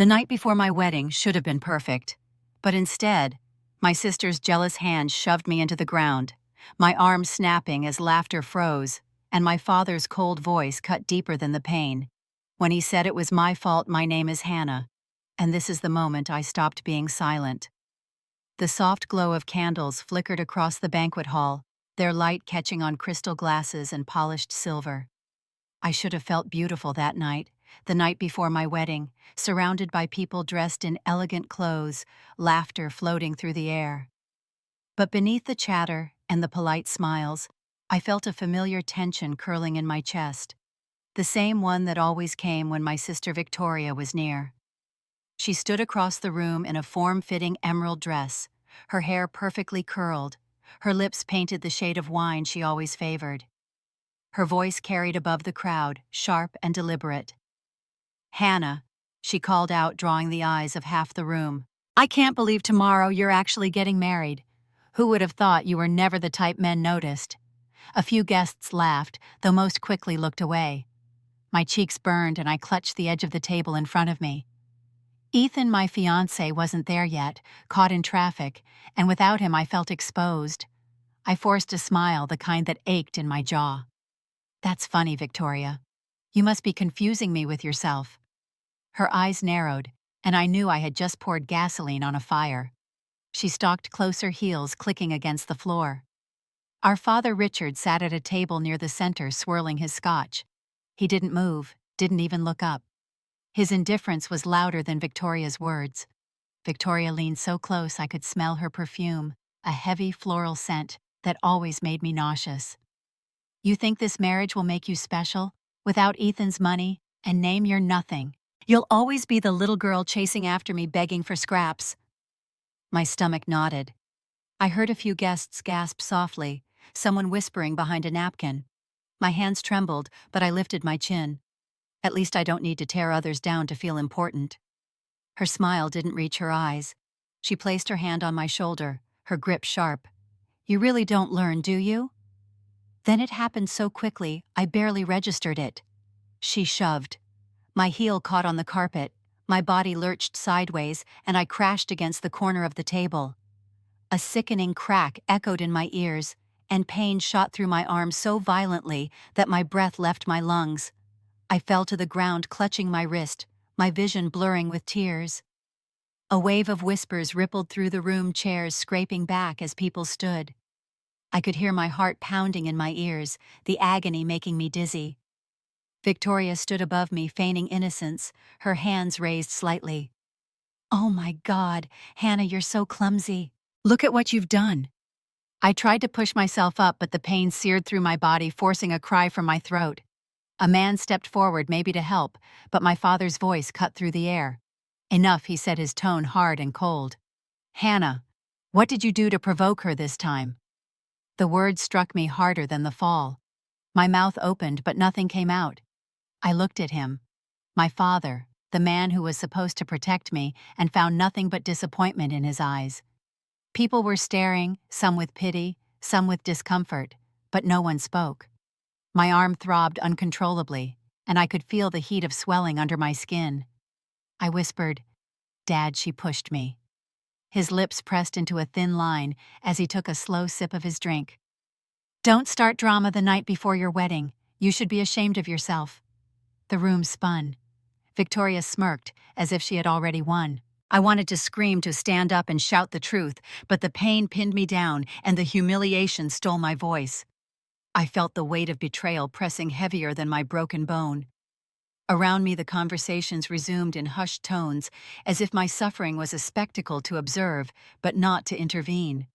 The night before my wedding should have been perfect, but instead, my sister's jealous hand shoved me into the ground, my arms snapping as laughter froze, and my father's cold voice cut deeper than the pain. When he said it was my fault, my name is Hannah, and this is the moment I stopped being silent. The soft glow of candles flickered across the banquet hall, their light catching on crystal glasses and polished silver. I should have felt beautiful that night, the night before my wedding, surrounded by people dressed in elegant clothes, laughter floating through the air. But beneath the chatter and the polite smiles, I felt a familiar tension curling in my chest, the same one that always came when my sister Victoria was near. She stood across the room in a form-fitting emerald dress, her hair perfectly curled, her lips painted the shade of wine she always favored. Her voice carried above the crowd, sharp and deliberate. "Hannah," she called out, drawing the eyes of half the room. "I can't believe tomorrow you're actually getting married. Who would have thought you were never the type men noticed?" A few guests laughed, though most quickly looked away. My cheeks burned and I clutched the edge of the table in front of me. Ethan, my fiancé, wasn't there yet, caught in traffic, and without him I felt exposed. I forced a smile, the kind that ached in my jaw. "That's funny, Victoria. You must be confusing me with yourself." Her eyes narrowed, and I knew I had just poured gasoline on a fire. She stalked closer, heels clicking against the floor. Our father Richard sat at a table near the center, swirling his scotch. He didn't move, didn't even look up. His indifference was louder than Victoria's words. Victoria leaned so close I could smell her perfume, a heavy floral scent that always made me nauseous. "You think this marriage will make you special? Without Ethan's money and name, you're nothing. You'll always be the little girl chasing after me, begging for scraps." My stomach knotted. I heard a few guests gasp softly, someone whispering behind a napkin. My hands trembled, but I lifted my chin. At least I don't need to tear others down to feel important. Her smile didn't reach her eyes. She placed her hand on my shoulder, her grip sharp. "You really don't learn, do you?" Then it happened so quickly, I barely registered it. She shoved. My heel caught on the carpet, my body lurched sideways, and I crashed against the corner of the table. A sickening crack echoed in my ears, and pain shot through my arm so violently that my breath left my lungs. I fell to the ground, clutching my wrist, my vision blurring with tears. A wave of whispers rippled through the room, chairs scraping back as people stood. I could hear my heart pounding in my ears, the agony making me dizzy. Victoria stood above me, feigning innocence, her hands raised slightly. "Oh my God, Hannah, you're so clumsy. Look at what you've done." I tried to push myself up, but the pain seared through my body, forcing a cry from my throat. A man stepped forward, maybe to help, but my father's voice cut through the air. "Enough," he said, his tone hard and cold. "Hannah, what did you do to provoke her this time?" The words struck me harder than the fall. My mouth opened, but nothing came out. I looked at him, my father, the man who was supposed to protect me, and found nothing but disappointment in his eyes. People were staring, some with pity, some with discomfort, but no one spoke. My arm throbbed uncontrollably, and I could feel the heat of swelling under my skin. I whispered, "Dad," she pushed me. His lips pressed into a thin line as he took a slow sip of his drink. "Don't start drama the night before your wedding. You should be ashamed of yourself." The room spun. Victoria smirked, as if she had already won. I wanted to scream, to stand up and shout the truth, but the pain pinned me down and the humiliation stole my voice. I felt the weight of betrayal pressing heavier than my broken bone. Around me the conversations resumed in hushed tones, as if my suffering was a spectacle to observe, but not to intervene.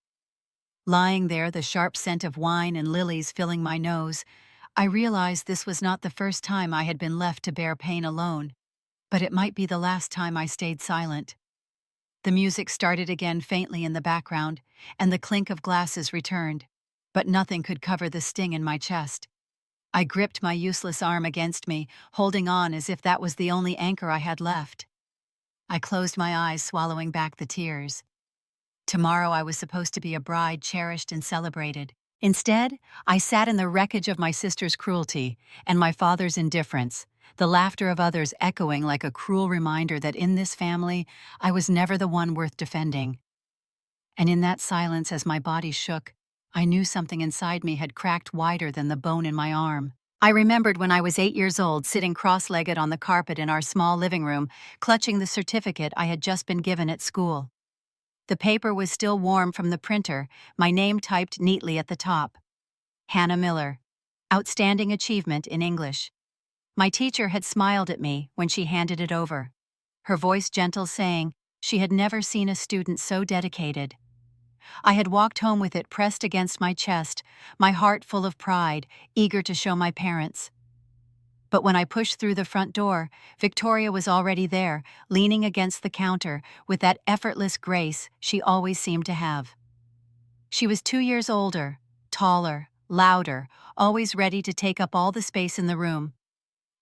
Lying there, the sharp scent of wine and lilies filling my nose, I realized this was not the first time I had been left to bear pain alone, but it might be the last time I stayed silent. The music started again faintly in the background, and the clink of glasses returned, but nothing could cover the sting in my chest. I gripped my useless arm against me, holding on as if that was the only anchor I had left. I closed my eyes, swallowing back the tears. Tomorrow I was supposed to be a bride cherished and celebrated. Instead, I sat in the wreckage of my sister's cruelty and my father's indifference, the laughter of others echoing like a cruel reminder that in this family, I was never the one worth defending. And in that silence, as my body shook, I knew something inside me had cracked wider than the bone in my arm. I remembered when I was 8 years old, sitting cross-legged on the carpet in our small living room, clutching the certificate I had just been given at school. The paper was still warm from the printer, my name typed neatly at the top. Hannah Miller. Outstanding achievement in English. My teacher had smiled at me when she handed it over, her voice gentle, saying she had never seen a student so dedicated. I had walked home with it pressed against my chest, my heart full of pride, eager to show my parents. But when I pushed through the front door, Victoria was already there, leaning against the counter with that effortless grace she always seemed to have. She was 2 years older, taller, louder, always ready to take up all the space in the room.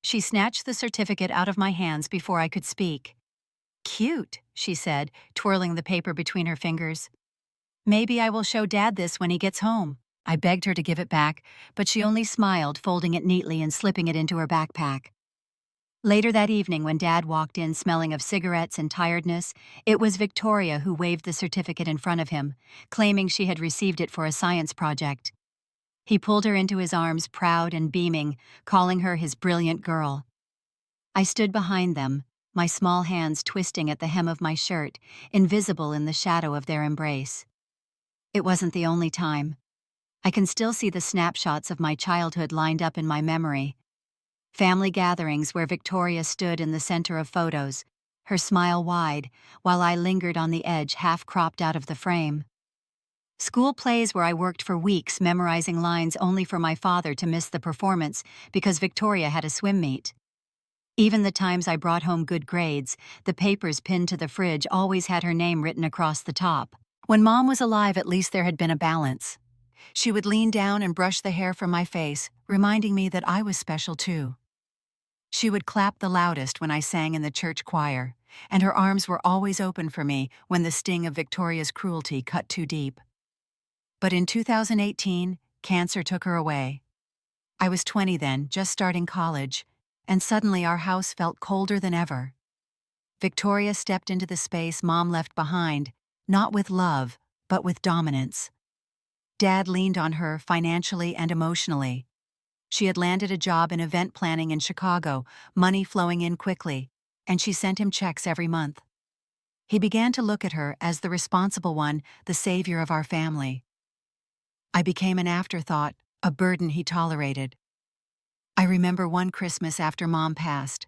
She snatched the certificate out of my hands before I could speak. "Cute," she said, twirling the paper between her fingers. "Maybe I will show Dad this when he gets home." I begged her to give it back, but she only smiled, folding it neatly and slipping it into her backpack. Later that evening, when Dad walked in smelling of cigarettes and tiredness, it was Victoria who waved the certificate in front of him, claiming she had received it for a science project. He pulled her into his arms, proud and beaming, calling her his brilliant girl. I stood behind them, my small hands twisting at the hem of my shirt, invisible in the shadow of their embrace. It wasn't the only time. I can still see the snapshots of my childhood lined up in my memory. Family gatherings where Victoria stood in the center of photos, her smile wide, while I lingered on the edge, half cropped out of the frame. School plays where I worked for weeks memorizing lines only for my father to miss the performance because Victoria had a swim meet. Even the times I brought home good grades, the papers pinned to the fridge always had her name written across the top. When Mom was alive, at least there had been a balance. She would lean down and brush the hair from my face, reminding me that I was special too. She would clap the loudest when I sang in the church choir, and her arms were always open for me when the sting of Victoria's cruelty cut too deep. But in 2018, cancer took her away. I was 20 then, just starting college, and suddenly our house felt colder than ever. Victoria stepped into the space Mom left behind, not with love, but with dominance. Dad leaned on her financially and emotionally. She had landed a job in event planning in Chicago, money flowing in quickly, and she sent him checks every month. He began to look at her as the responsible one, the savior of our family. I became an afterthought, a burden he tolerated. I remember one Christmas after Mom passed.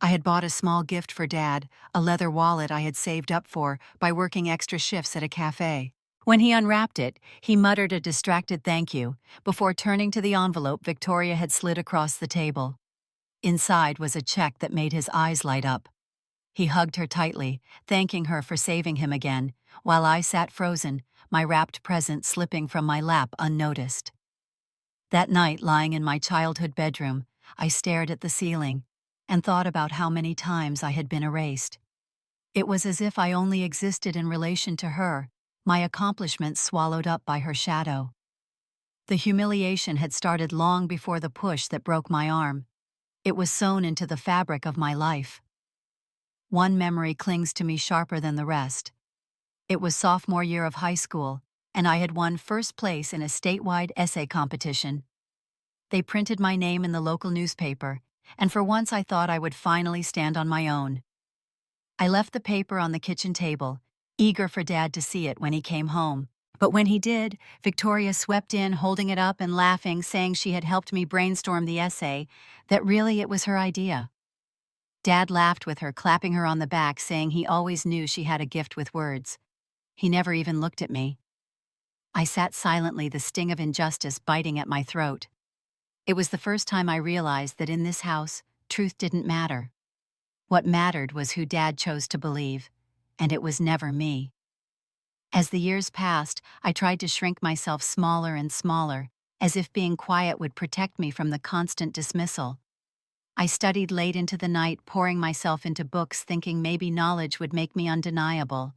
I had bought a small gift for Dad, a leather wallet I had saved up for by working extra shifts at a cafe. When he unwrapped it, he muttered a distracted thank you before turning to the envelope Victoria had slid across the table. Inside was a check that made his eyes light up. He hugged her tightly, thanking her for saving him again, while I sat frozen, my wrapped present slipping from my lap unnoticed. That night, lying in my childhood bedroom, I stared at the ceiling and thought about how many times I had been erased. It was as if I only existed in relation to her, my accomplishments swallowed up by her shadow. The humiliation had started long before the push that broke my arm. It was sewn into the fabric of my life. One memory clings to me sharper than the rest. It was sophomore year of high school, and I had won first place in a statewide essay competition. They printed my name in the local newspaper, and for once I thought I would finally stand on my own. I left the paper on the kitchen table, eager for Dad to see it when he came home. But when he did, Victoria swept in, holding it up and laughing, saying she had helped me brainstorm the essay, that really it was her idea. Dad laughed with her, clapping her on the back, saying he always knew she had a gift with words. He never even looked at me. I sat silently, the sting of injustice biting at my throat. It was the first time I realized that in this house, truth didn't matter. What mattered was who Dad chose to believe, and it was never me. As the years passed, I tried to shrink myself smaller and smaller, as if being quiet would protect me from the constant dismissal. I studied late into the night, pouring myself into books, thinking maybe knowledge would make me undeniable.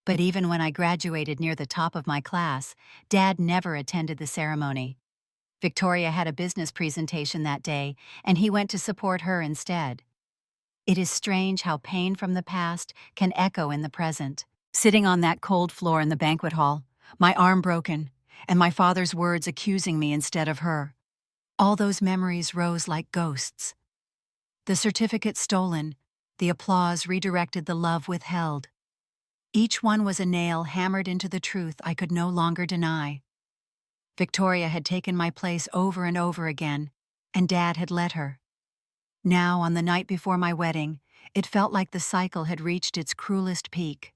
But even when I graduated near the top of my class, Dad never attended the ceremony. Victoria had a business presentation that day, and he went to support her instead. It is strange how pain from the past can echo in the present. Sitting on that cold floor in the banquet hall, my arm broken, and my father's words accusing me instead of her. All those memories rose like ghosts. The certificate stolen, the applause redirected, the love withheld. Each one was a nail hammered into the truth I could no longer deny. Victoria had taken my place over and over again, and Dad had let her. Now, on the night before my wedding, it felt like the cycle had reached its cruelest peak.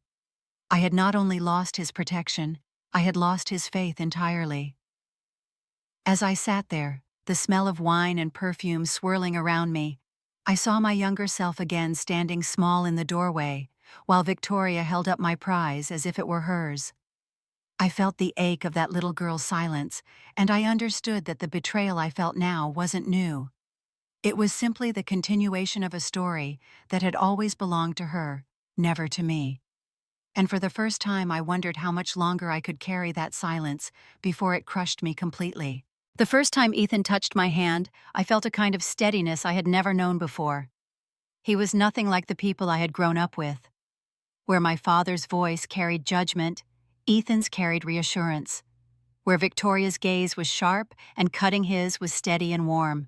I had not only lost his protection, I had lost his faith entirely. As I sat there, the smell of wine and perfume swirling around me, I saw my younger self again standing small in the doorway, while Victoria held up my prize as if it were hers. I felt the ache of that little girl's silence, and I understood that the betrayal I felt now wasn't new. It was simply the continuation of a story that had always belonged to her, never to me. And for the first time I wondered how much longer I could carry that silence before it crushed me completely. The first time Ethan touched my hand, I felt a kind of steadiness I had never known before. He was nothing like the people I had grown up with. Where my father's voice carried judgment, Ethan's carried reassurance. Where Victoria's gaze was sharp and cutting, his was steady and warm.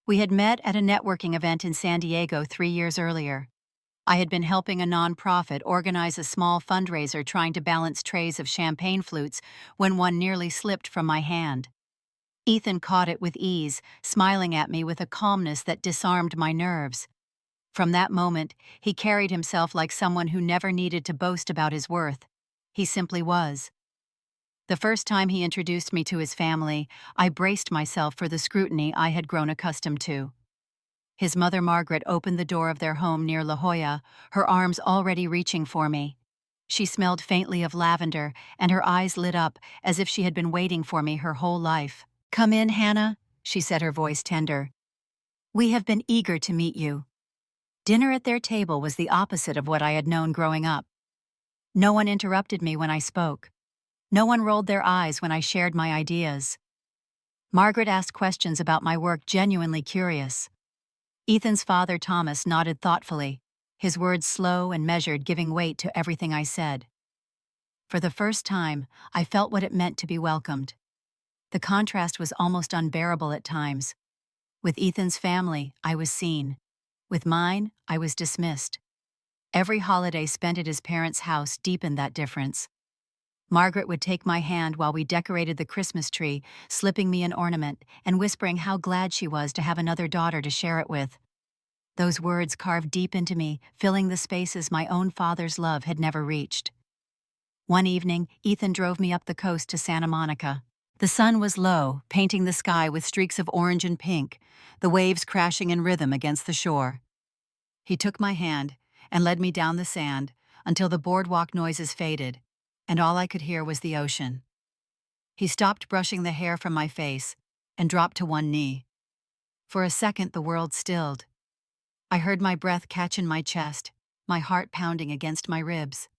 We had met at a networking event in San Diego 3 years earlier. I had been helping a nonprofit organize a small fundraiser trying to balance trays of champagne flutes when one nearly slipped from my hand. Ethan caught it with ease, smiling at me with a calmness that disarmed my nerves. From that moment, he carried himself like someone who never needed to boast about his worth. He simply was. The first time he introduced me to his family, I braced myself for the scrutiny I had grown accustomed to. His mother Margaret opened the door of their home near La Jolla, her arms already reaching for me. She smelled faintly of lavender, and her eyes lit up as if she had been waiting for me her whole life. "Come in, Hannah," she said, her voice tender. "We have been eager to meet you." Dinner at their table was the opposite of what I had known growing up. No one interrupted me when I spoke. No one rolled their eyes when I shared my ideas. Margaret asked questions about my work, genuinely curious. Ethan's father, Thomas, nodded thoughtfully, his words slow and measured, giving weight to everything I said. For the first time, I felt what it meant to be welcomed. The contrast was almost unbearable at times. With Ethan's family, I was seen. With mine, I was dismissed. Every holiday spent at his parents' house deepened that difference. Margaret would take my hand while we decorated the Christmas tree, slipping me an ornament and whispering how glad she was to have another daughter to share it with. Those words carved deep into me, filling the spaces my own father's love had never reached. One evening, Ethan drove me up the coast to Santa Monica. The sun was low, painting the sky with streaks of orange and pink, the waves crashing in rhythm against the shore. He took my hand and led me down the sand until the boardwalk noises faded, and all I could hear was the ocean. He stopped brushing the hair from my face and dropped to one knee. For a second, the world stilled. I heard my breath catch in my chest, my heart pounding against my ribs.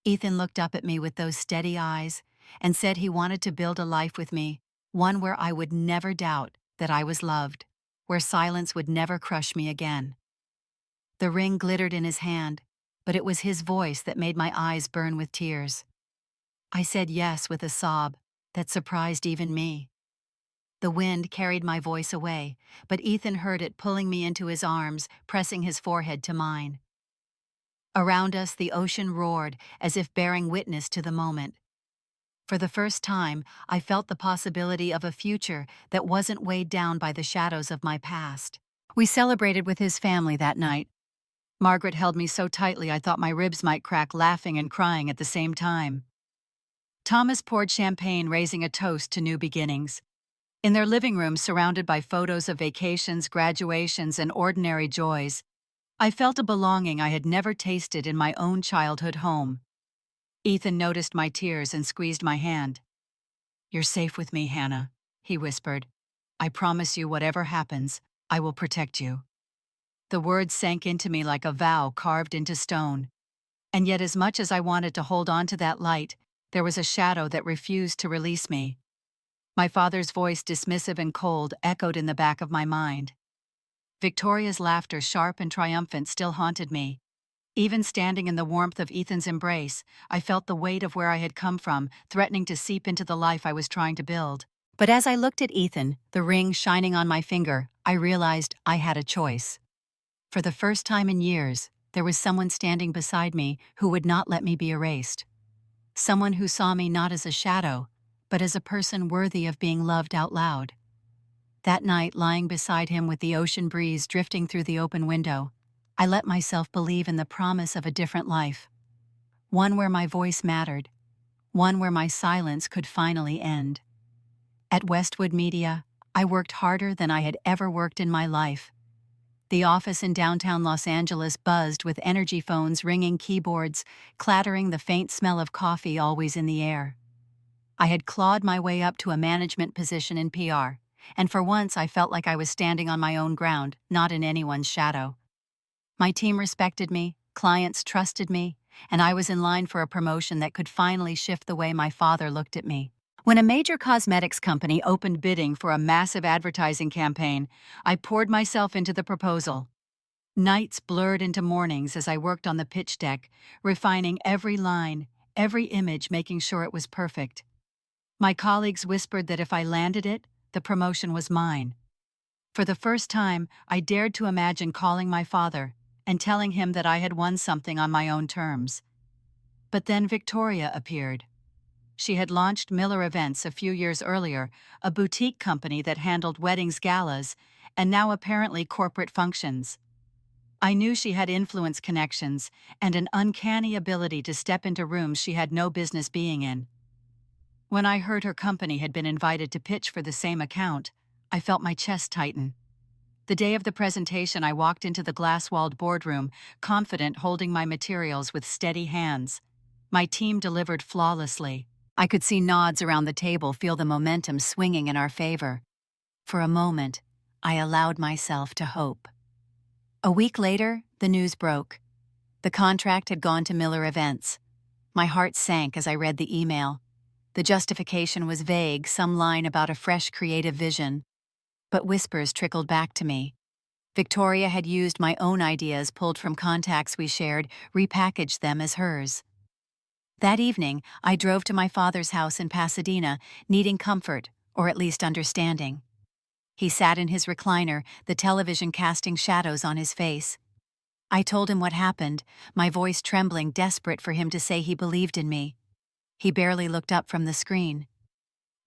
Ethan looked up at me with those steady eyes and said he wanted to build a life with me, one where I would never doubt that I was loved, where silence would never crush me again. The ring glittered in his hand, but it was his voice that made my eyes burn with tears. I said yes with a sob that surprised even me. The wind carried my voice away, but Ethan heard it pulling me into his arms, pressing his forehead to mine. Around us, the ocean roared as if bearing witness to the moment. For the first time, I felt the possibility of a future that wasn't weighed down by the shadows of my past. We celebrated with his family that night. Margaret held me so tightly I thought my ribs might crack, laughing and crying at the same time. Thomas poured champagne, raising a toast to new beginnings. In their living room, surrounded by photos of vacations, graduations, and ordinary joys, I felt a belonging I had never tasted in my own childhood home. Ethan noticed my tears and squeezed my hand. "You're safe with me, Hannah," he whispered. "I promise you, whatever happens, I will protect you." The words sank into me like a vow carved into stone. And yet, as much as I wanted to hold on to that light, there was a shadow that refused to release me. My father's voice, dismissive and cold, echoed in the back of my mind. Victoria's laughter, sharp and triumphant, still haunted me. Even standing in the warmth of Ethan's embrace, I felt the weight of where I had come from, threatening to seep into the life I was trying to build. But as I looked at Ethan, the ring shining on my finger, I realized I had a choice. For the first time in years, there was someone standing beside me who would not let me be erased. Someone who saw me not as a shadow, but as a person worthy of being loved out loud. That night, lying beside him with the ocean breeze drifting through the open window, I let myself believe in the promise of a different life. One where my voice mattered. One where my silence could finally end. At Westwood Media, I worked harder than I had ever worked in my life. The office in downtown Los Angeles buzzed with energy phones ringing, keyboards clattering, the faint smell of coffee always in the air. I had clawed my way up to a management position in PR, and for once I felt like I was standing on my own ground, not in anyone's shadow. My team respected me, clients trusted me, and I was in line for a promotion that could finally shift the way my father looked at me. When a major cosmetics company opened bidding for a massive advertising campaign, I poured myself into the proposal. Nights blurred into mornings as I worked on the pitch deck, refining every line, every image, making sure it was perfect. My colleagues whispered that if I landed it, the promotion was mine. For the first time, I dared to imagine calling my father and telling him that I had won something on my own terms. But then Victoria appeared. She had launched Miller Events a few years earlier, a boutique company that handled weddings, galas, and now apparently corporate functions. I knew she had influence, connections, and an uncanny ability to step into rooms she had no business being in. When I heard her company had been invited to pitch for the same account, I felt my chest tighten. The day of the presentation, I walked into the glass-walled boardroom, confident, holding my materials with steady hands. My team delivered flawlessly. I could see nods around the table, feel the momentum swinging in our favor. For a moment, I allowed myself to hope. A week later, the news broke. The contract had gone to Miller Events. My heart sank as I read the email. The justification was vague, some line about a fresh creative vision. But whispers trickled back to me. Victoria had used my own ideas pulled from contacts we shared, repackaged them as hers. That evening, I drove to my father's house in Pasadena, needing comfort, or at least understanding. He sat in his recliner, the television casting shadows on his face. I told him what happened, my voice trembling, desperate for him to say he believed in me. He barely looked up from the screen.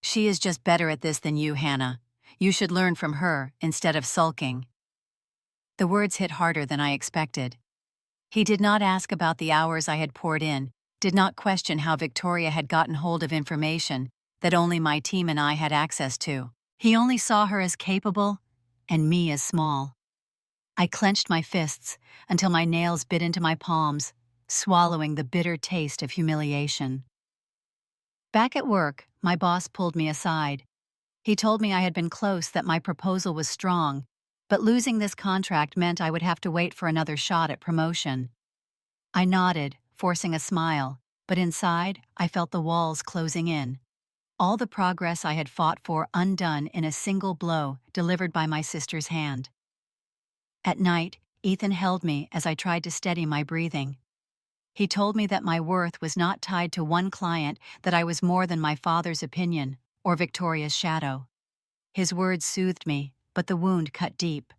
"She is just better at this than you, Hannah. You should learn from her, instead of sulking." The words hit harder than I expected. He did not ask about the hours I had poured in, did not question how Victoria had gotten hold of information that only my team and I had access to. He only saw her as capable, and me as small. I clenched my fists until my nails bit into my palms, swallowing the bitter taste of humiliation. Back at work, my boss pulled me aside. He told me I had been close, that my proposal was strong, but losing this contract meant I would have to wait for another shot at promotion. I nodded, forcing a smile, but inside, I felt the walls closing in. All the progress I had fought for undone in a single blow delivered by my sister's hand. At night, Ethan held me as I tried to steady my breathing. He told me that my worth was not tied to one client, that I was more than my father's opinion or Victoria's shadow. His words soothed me, but the wound cut deep.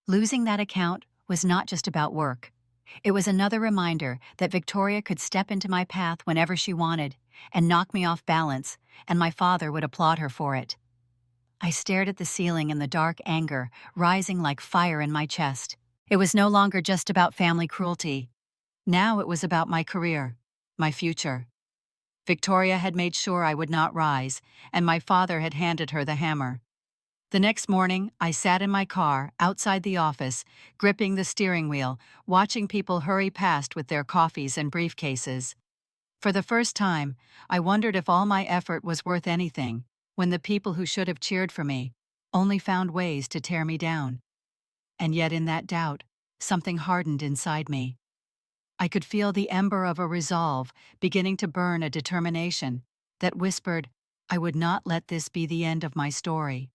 Losing that account was not just about work. It was another reminder that Victoria could step into my path whenever she wanted and knock me off balance, and my father would applaud her for it. I stared at the ceiling in the dark, anger rising like fire in my chest. It was no longer just about family cruelty. Now it was about my career, my future. Victoria had made sure I would not rise, and my father had handed her the hammer. The next morning, I sat in my car, outside the office, gripping the steering wheel, watching people hurry past with their coffees and briefcases. For the first time, I wondered if all my effort was worth anything, when the people who should have cheered for me only found ways to tear me down. And yet in that doubt, something hardened inside me. I could feel the ember of a resolve beginning to burn, a determination that whispered, I would not let this be the end of my story.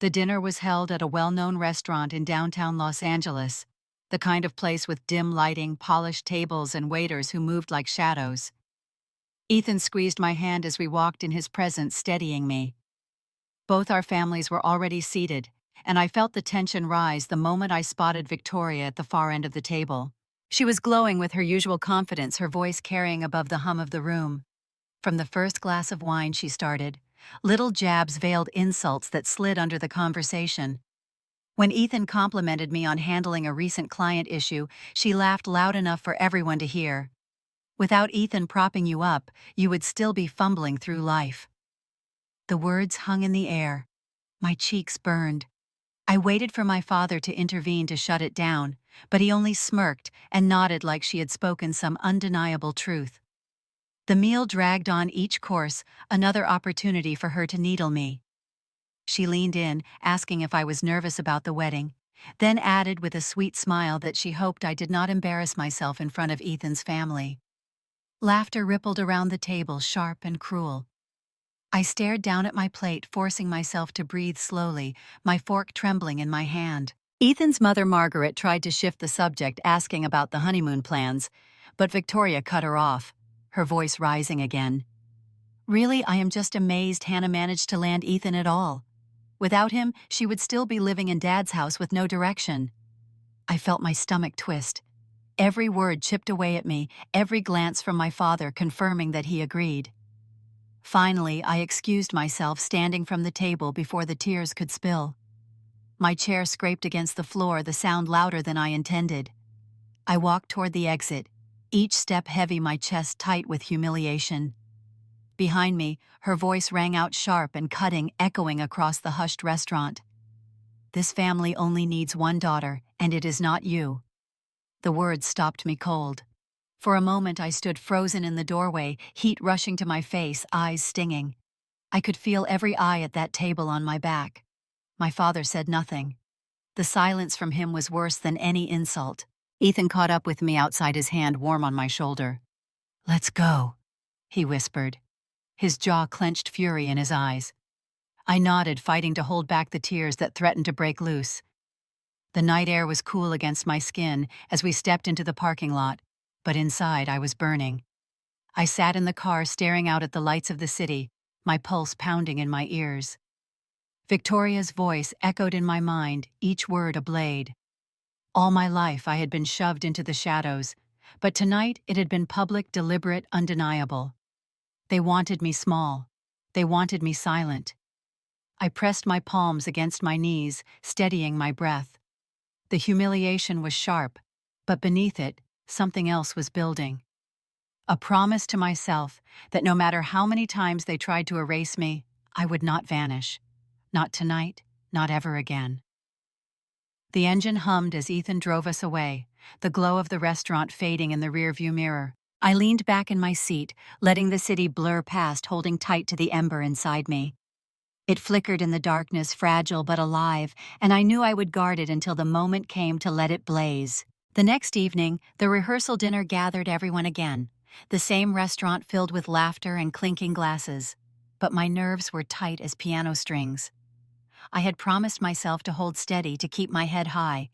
The dinner was held at a well-known restaurant in downtown Los Angeles, the kind of place with dim lighting, polished tables, and waiters who moved like shadows. Ethan squeezed my hand as we walked in his presence, steadying me. Both our families were already seated, and I felt the tension rise the moment I spotted Victoria at the far end of the table. She was glowing with her usual confidence, her voice carrying above the hum of the room. From the first glass of wine she started, little jabs veiled insults that slid under the conversation. When Ethan complimented me on handling a recent client issue, she laughed loud enough for everyone to hear. Without Ethan propping you up, you would still be fumbling through life. The words hung in the air. My cheeks burned. I waited for my father to intervene to shut it down, but he only smirked and nodded like she had spoken some undeniable truth. The meal dragged on, each course another opportunity for her to needle me. She leaned in, asking if I was nervous about the wedding, then added with a sweet smile that she hoped I did not embarrass myself in front of Ethan's family. Laughter rippled around the table, sharp and cruel. I stared down at my plate, forcing myself to breathe slowly, my fork trembling in my hand. Ethan's mother, Margaret, tried to shift the subject, asking about the honeymoon plans, but Victoria cut her off, her voice rising again. Really, I am just amazed Hannah managed to land Ethan at all. Without him, she would still be living in Dad's house with no direction. I felt my stomach twist. Every word chipped away at me, every glance from my father confirming that he agreed. Finally, I excused myself, standing from the table before the tears could spill. My chair scraped against the floor, the sound louder than I intended. I walked toward the exit, each step heavy, my chest tight with humiliation. Behind me, her voice rang out sharp and cutting, echoing across the hushed restaurant. This family only needs one daughter, and it is not you. The words stopped me cold. For a moment I stood frozen in the doorway, heat rushing to my face, eyes stinging. I could feel every eye at that table on my back. My father said nothing. The silence from him was worse than any insult. Ethan caught up with me outside, his hand warm on my shoulder. "Let's go," he whispered, his jaw clenched, fury in his eyes. I nodded, fighting to hold back the tears that threatened to break loose. The night air was cool against my skin as we stepped into the parking lot, but inside I was burning. I sat in the car, staring out at the lights of the city, my pulse pounding in my ears. Victoria's voice echoed in my mind, each word a blade. All my life I had been shoved into the shadows, but tonight it had been public, deliberate, undeniable. They wanted me small. They wanted me silent. I pressed my palms against my knees, steadying my breath. The humiliation was sharp, but beneath it, something else was building. A promise to myself that no matter how many times they tried to erase me, I would not vanish. Not tonight, not ever again. The engine hummed as Ethan drove us away, the glow of the restaurant fading in the rearview mirror. I leaned back in my seat, letting the city blur past, holding tight to the ember inside me. It flickered in the darkness, fragile but alive, and I knew I would guard it until the moment came to let it blaze. The next evening, the rehearsal dinner gathered everyone again, the same restaurant filled with laughter and clinking glasses. But my nerves were tight as piano strings. I had promised myself to hold steady, to keep my head high,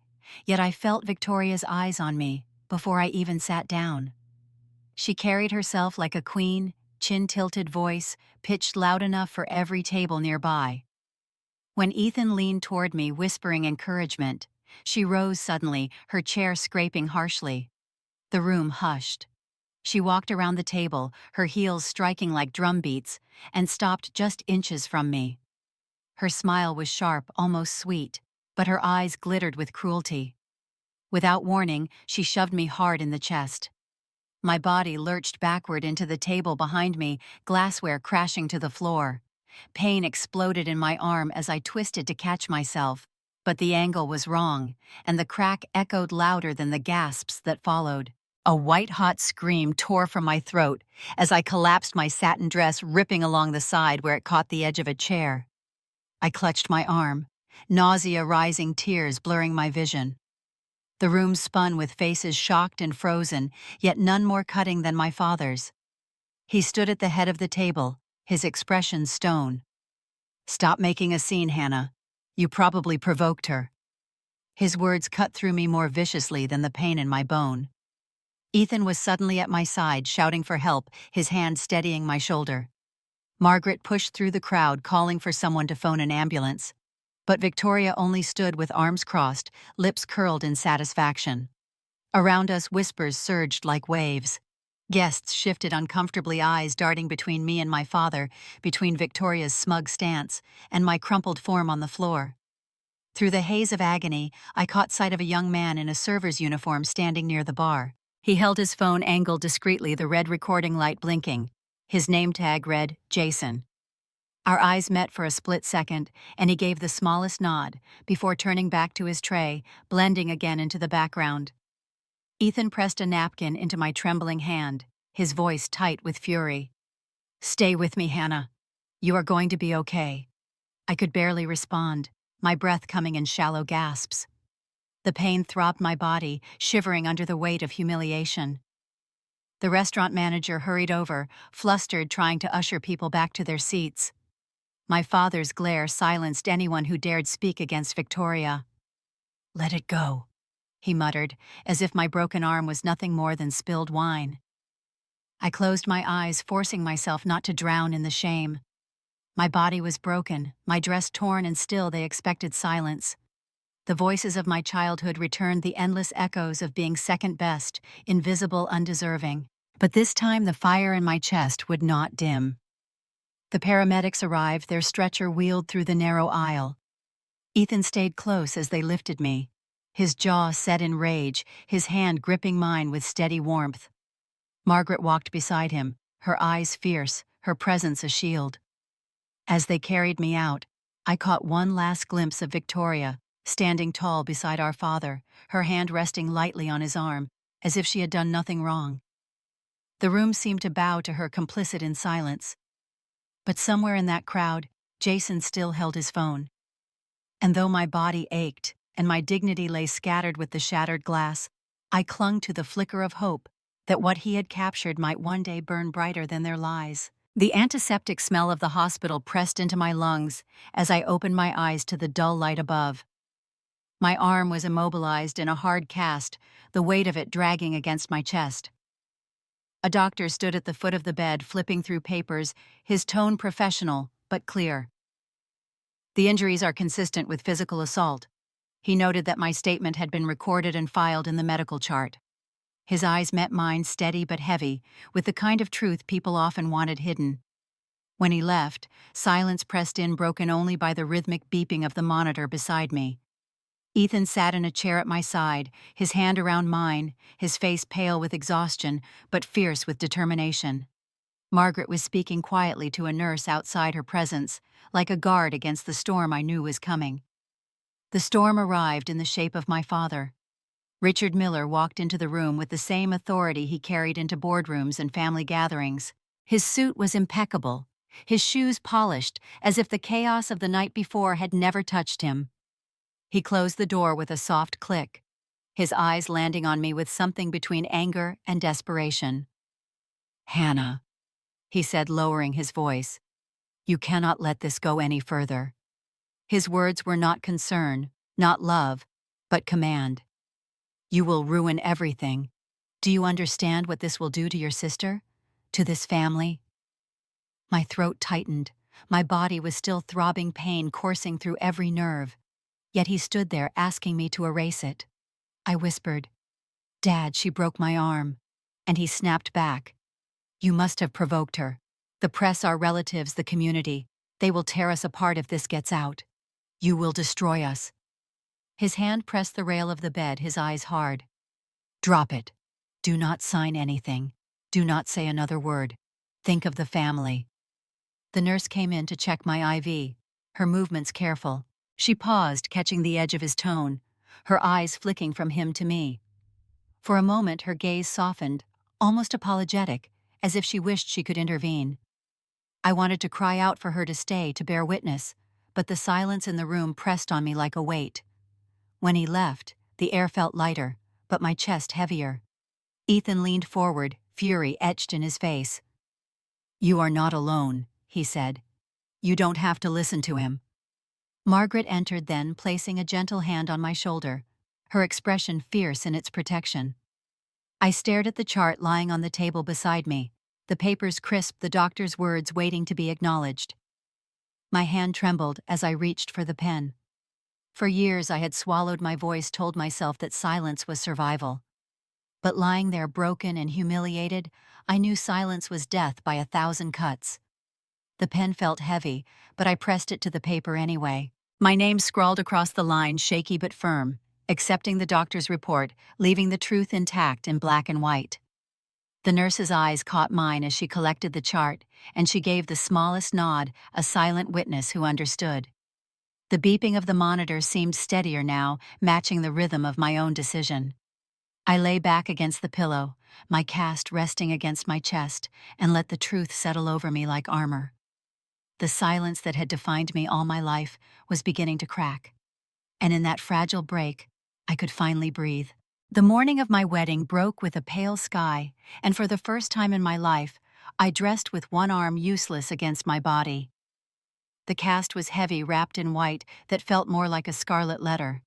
yet I felt Victoria's eyes on me before I even sat down. She carried herself like a queen, chin-tilted voice, pitched loud enough for every table nearby. When Ethan leaned toward me, whispering encouragement, she rose suddenly, her chair scraping harshly. The room hushed. She walked around the table, her heels striking like drum beats, and stopped just inches from me. Her smile was sharp, almost sweet, but her eyes glittered with cruelty. Without warning, she shoved me hard in the chest. My body lurched backward into the table behind me, glassware crashing to the floor. Pain exploded in my arm as I twisted to catch myself, but the angle was wrong, and the crack echoed louder than the gasps that followed. A white-hot scream tore from my throat as I collapsed, my satin dress ripping along the side where it caught the edge of a chair. I clutched my arm, nausea rising, tears blurring my vision. The room spun with faces shocked and frozen, yet none more cutting than my father's. He stood at the head of the table, his expression stone. "Stop making a scene, Hannah. You probably provoked her." His words cut through me more viciously than the pain in my bone. Ethan was suddenly at my side, shouting for help, his hand steadying my shoulder. Margaret pushed through the crowd, calling for someone to phone an ambulance. But Victoria only stood with arms crossed, lips curled in satisfaction. Around us, whispers surged like waves. Guests shifted uncomfortably, eyes darting between me and my father, between Victoria's smug stance and my crumpled form on the floor. Through the haze of agony, I caught sight of a young man in a server's uniform standing near the bar. He held his phone angled discreetly, the red recording light blinking. His name tag read, Jason. Our eyes met for a split second, and he gave the smallest nod, before turning back to his tray, blending again into the background. Ethan pressed a napkin into my trembling hand, his voice tight with fury. "Stay with me, Hannah. You are going to be okay." I could barely respond, my breath coming in shallow gasps. The pain throbbed my body, shivering under the weight of humiliation. The restaurant manager hurried over, flustered, trying to usher people back to their seats. My father's glare silenced anyone who dared speak against Victoria. "Let it go," he muttered, as if my broken arm was nothing more than spilled wine. I closed my eyes, forcing myself not to drown in the shame. My body was broken, my dress torn, and still they expected silence. The voices of my childhood returned, the endless echoes of being second best, invisible, undeserving. But this time the fire in my chest would not dim. The paramedics arrived, their stretcher wheeled through the narrow aisle. Ethan stayed close as they lifted me, his jaw set in rage, his hand gripping mine with steady warmth. Margaret walked beside him, her eyes fierce, her presence a shield. As they carried me out, I caught one last glimpse of Victoria, standing tall beside our father, her hand resting lightly on his arm, as if she had done nothing wrong. The room seemed to bow to her, complicit in silence. But somewhere in that crowd, Jason still held his phone. And though my body ached, and my dignity lay scattered with the shattered glass, I clung to the flicker of hope that what he had captured might one day burn brighter than their lies. The antiseptic smell of the hospital pressed into my lungs as I opened my eyes to the dull light above. My arm was immobilized in a hard cast, the weight of it dragging against my chest. A doctor stood at the foot of the bed, flipping through papers, his tone professional but clear. "The injuries are consistent with physical assault." He noted that my statement had been recorded and filed in the medical chart. His eyes met mine, steady but heavy, with the kind of truth people often wanted hidden. When he left, silence pressed in, broken only by the rhythmic beeping of the monitor beside me. Ethan sat in a chair at my side, his hand around mine, his face pale with exhaustion, but fierce with determination. Margaret was speaking quietly to a nurse outside her presence, like a guard against the storm I knew was coming. The storm arrived in the shape of my father. Richard Miller walked into the room with the same authority he carried into boardrooms and family gatherings. His suit was impeccable, his shoes polished, as if the chaos of the night before had never touched him. He closed the door with a soft click, his eyes landing on me with something between anger and desperation. "Hannah," he said, lowering his voice, "you cannot let this go any further." His words were not concern, not love, but command. "You will ruin everything. Do you understand what this will do to your sister? To this family?" My throat tightened. My body was still throbbing, pain coursing through every nerve. Yet he stood there asking me to erase it. I whispered, "Dad, she broke my arm." And he snapped back, "You must have provoked her. The press, our relatives, the community. They will tear us apart if this gets out. You will destroy us." His hand pressed the rail of the bed, his eyes hard. "Drop it. Do not sign anything. Do not say another word. Think of the family." The nurse came in to check my IV, her movements careful. She paused, catching the edge of his tone, her eyes flicking from him to me. For a moment her gaze softened, almost apologetic, as if she wished she could intervene. I wanted to cry out for her to stay, to bear witness, but the silence in the room pressed on me like a weight. When he left, the air felt lighter, but my chest heavier. Ethan leaned forward, fury etched in his face. "You are not alone," he said. "You don't have to listen to him." Margaret entered then, placing a gentle hand on my shoulder, her expression fierce in its protection. I stared at the chart lying on the table beside me, the papers crisp, the doctor's words waiting to be acknowledged. My hand trembled as I reached for the pen. For years I had swallowed my voice, told myself that silence was survival. But lying there broken and humiliated, I knew silence was death by 1,000 cuts. The pen felt heavy, but I pressed it to the paper anyway. My name scrawled across the line, shaky but firm, accepting the doctor's report, leaving the truth intact in black and white. The nurse's eyes caught mine as she collected the chart, and she gave the smallest nod, a silent witness who understood. The beeping of the monitor seemed steadier now, matching the rhythm of my own decision. I lay back against the pillow, my cast resting against my chest, and let the truth settle over me like armor. The silence that had defined me all my life was beginning to crack. And in that fragile break, I could finally breathe. The morning of my wedding broke with a pale sky, and for the first time in my life, I dressed with one arm useless against my body. The cast was heavy, wrapped in white, that felt more like a scarlet letter.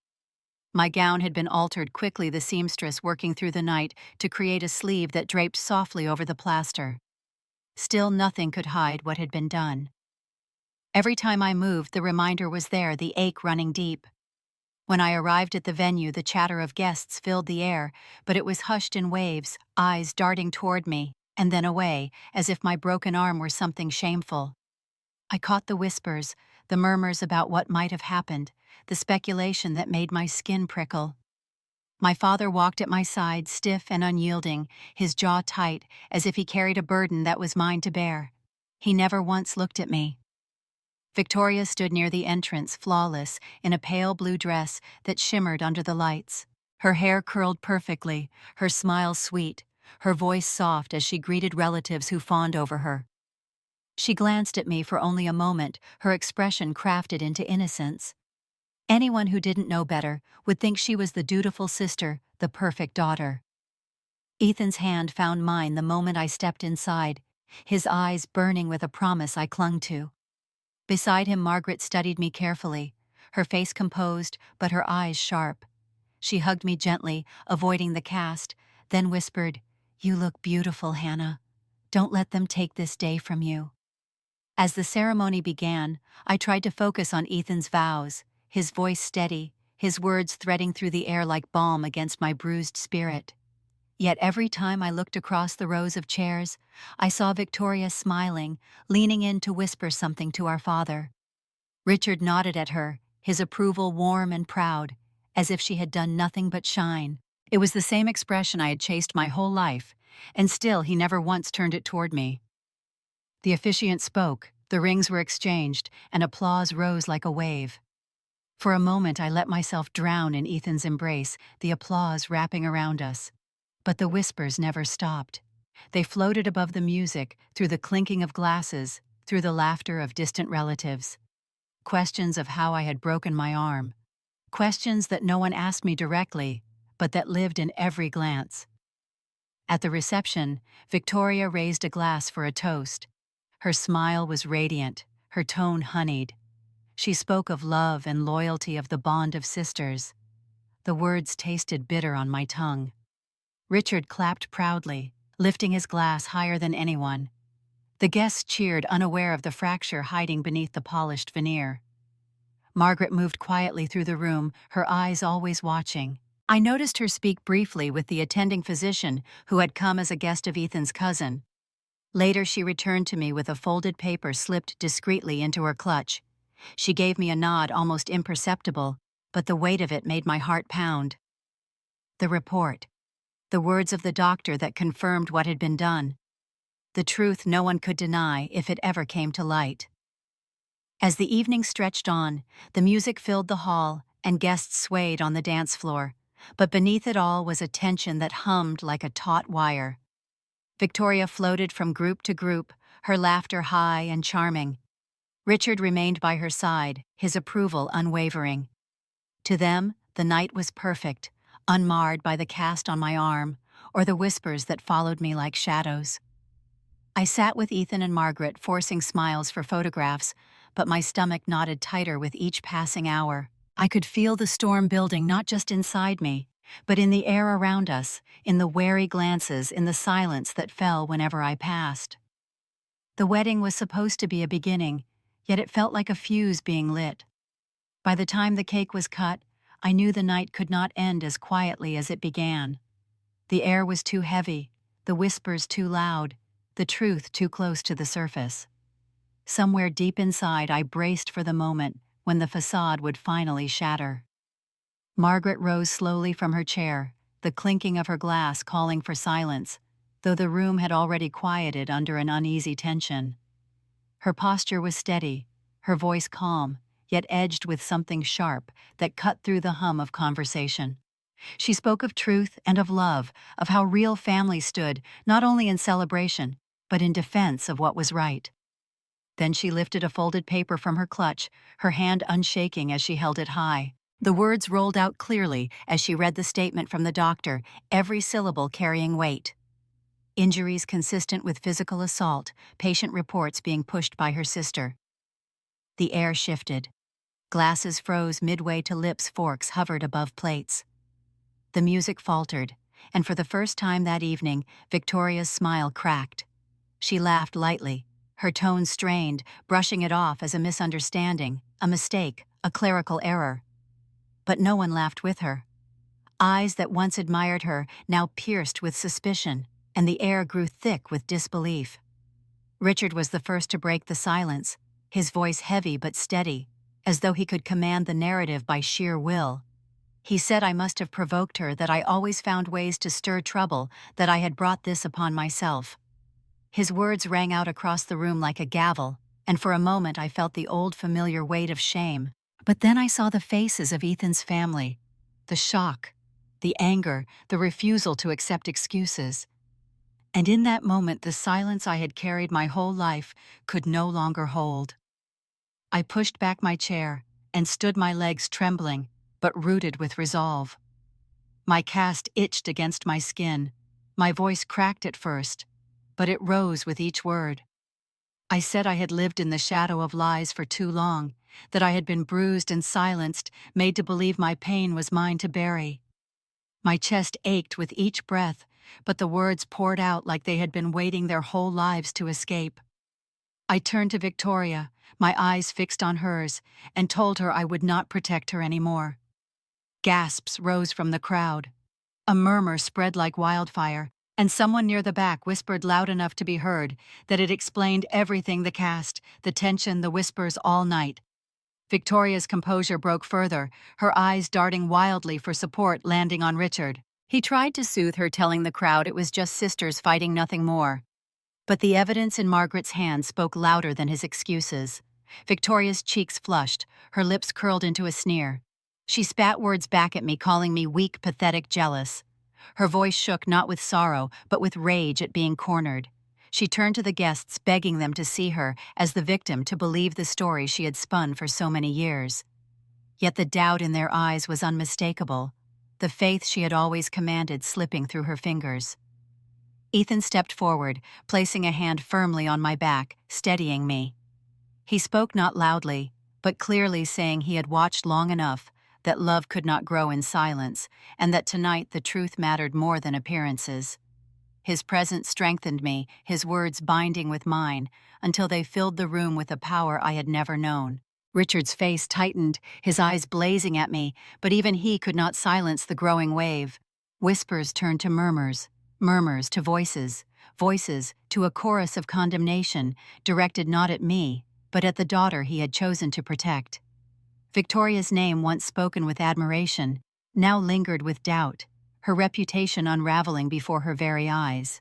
My gown had been altered quickly, the seamstress working through the night to create a sleeve that draped softly over the plaster. Still, nothing could hide what had been done. Every time I moved, the reminder was there, the ache running deep. When I arrived at the venue, the chatter of guests filled the air, but it was hushed in waves, eyes darting toward me, and then away, as if my broken arm were something shameful. I caught the whispers, the murmurs about what might have happened, the speculation that made my skin prickle. My father walked at my side, stiff and unyielding, his jaw tight, as if he carried a burden that was mine to bear. He never once looked at me. Victoria stood near the entrance, flawless, in a pale blue dress that shimmered under the lights. Her hair curled perfectly, her smile sweet, her voice soft as she greeted relatives who fawned over her. She glanced at me for only a moment, her expression crafted into innocence. Anyone who didn't know better would think she was the dutiful sister, the perfect daughter. Ethan's hand found mine the moment I stepped inside, his eyes burning with a promise I clung to. Beside him, Margaret studied me carefully, her face composed but her eyes sharp. She hugged me gently, avoiding the cast, then whispered, "You look beautiful, Hannah. Don't let them take this day from you." As the ceremony began, I tried to focus on Ethan's vows, his voice steady, his words threading through the air like balm against my bruised spirit. Yet every time I looked across the rows of chairs, I saw Victoria smiling, leaning in to whisper something to our father. Richard nodded at her, his approval warm and proud, as if she had done nothing but shine. It was the same expression I had chased my whole life, and still he never once turned it toward me. The officiant spoke, the rings were exchanged, and applause rose like a wave. For a moment I let myself drown in Ethan's embrace, the applause wrapping around us. But the whispers never stopped. They floated above the music, through the clinking of glasses, through the laughter of distant relatives. Questions of how I had broken my arm. Questions that no one asked me directly, but that lived in every glance. At the reception, Victoria raised a glass for a toast. Her smile was radiant, her tone honeyed. She spoke of love and loyalty, of the bond of sisters. The words tasted bitter on my tongue. Richard clapped proudly, lifting his glass higher than anyone. The guests cheered, unaware of the fracture hiding beneath the polished veneer. Margaret moved quietly through the room, her eyes always watching. I noticed her speak briefly with the attending physician who had come as a guest of Ethan's cousin. Later she returned to me with a folded paper slipped discreetly into her clutch. She gave me a nod almost imperceptible, but the weight of it made my heart pound. The report. The words of the doctor that confirmed what had been done. The truth no one could deny if it ever came to light. As the evening stretched on, the music filled the hall and guests swayed on the dance floor, but beneath it all was a tension that hummed like a taut wire. Victoria floated from group to group, her laughter high and charming. Richard remained by her side, his approval unwavering. To them, the night was perfect, unmarred by the cast on my arm or the whispers that followed me like shadows. I sat with Ethan and Margaret, forcing smiles for photographs, but my stomach knotted tighter with each passing hour. I could feel the storm building not just inside me, but in the air around us, in the wary glances, in the silence that fell whenever I passed. The wedding was supposed to be a beginning, yet it felt like a fuse being lit. By the time the cake was cut, I knew the night could not end as quietly as it began. The air was too heavy, the whispers too loud, the truth too close to the surface. Somewhere deep inside, I braced for the moment when the facade would finally shatter. Margaret rose slowly from her chair, the clinking of her glass calling for silence, though the room had already quieted under an uneasy tension. Her posture was steady, her voice calm, yet edged with something sharp that cut through the hum of conversation. She spoke of truth and of love, of how real family stood, not only in celebration, but in defense of what was right. Then she lifted a folded paper from her clutch, her hand unshaking as she held it high. The words rolled out clearly as she read the statement from the doctor, every syllable carrying weight. Injuries consistent with physical assault, patient reports being pushed by her sister. The air shifted. Glasses froze midway to lips, forks hovered above plates. The music faltered, and for the first time that evening, Victoria's smile cracked. She laughed lightly, her tone strained, brushing it off as a misunderstanding, a mistake, a clerical error. But no one laughed with her. Eyes that once admired her now pierced with suspicion, and the air grew thick with disbelief. Richard was the first to break the silence, his voice heavy but steady, as though he could command the narrative by sheer will. He said I must have provoked her, that I always found ways to stir trouble, that I had brought this upon myself. His words rang out across the room like a gavel, and for a moment I felt the old familiar weight of shame. But then I saw the faces of Ethan's family, the shock, the anger, the refusal to accept excuses. And in that moment, the silence I had carried my whole life could no longer hold. I pushed back my chair and stood, my legs trembling, but rooted with resolve. My cast itched against my skin. My voice cracked at first, but it rose with each word. I said I had lived in the shadow of lies for too long, that I had been bruised and silenced, made to believe my pain was mine to bury. My chest ached with each breath, but the words poured out like they had been waiting their whole lives to escape. I turned to Victoria, my eyes fixed on hers, and told her I would not protect her anymore. Gasps rose from the crowd. A murmur spread like wildfire, and someone near the back whispered loud enough to be heard that it explained everything: the cast, the tension, the whispers all night. Victoria's composure broke further, her eyes darting wildly for support, landing on Richard. He tried to soothe her, telling the crowd it was just sisters fighting, nothing more. But the evidence in Margaret's hand spoke louder than his excuses. Victoria's cheeks flushed, her lips curled into a sneer. She spat words back at me, calling me weak, pathetic, jealous. Her voice shook not with sorrow, but with rage at being cornered. She turned to the guests, begging them to see her as the victim, to believe the story she had spun for so many years. Yet the doubt in their eyes was unmistakable, the faith she had always commanded slipping through her fingers. Ethan stepped forward, placing a hand firmly on my back, steadying me. He spoke not loudly, but clearly, saying he had watched long enough, that love could not grow in silence, and that tonight the truth mattered more than appearances. His presence strengthened me, his words binding with mine, until they filled the room with a power I had never known. Richard's face tightened, his eyes blazing at me, but even he could not silence the growing wave. Whispers turned to murmurs, murmurs to voices, voices to a chorus of condemnation, directed not at me, but at the daughter he had chosen to protect. Victoria's name, once spoken with admiration, now lingered with doubt, her reputation unraveling before her very eyes.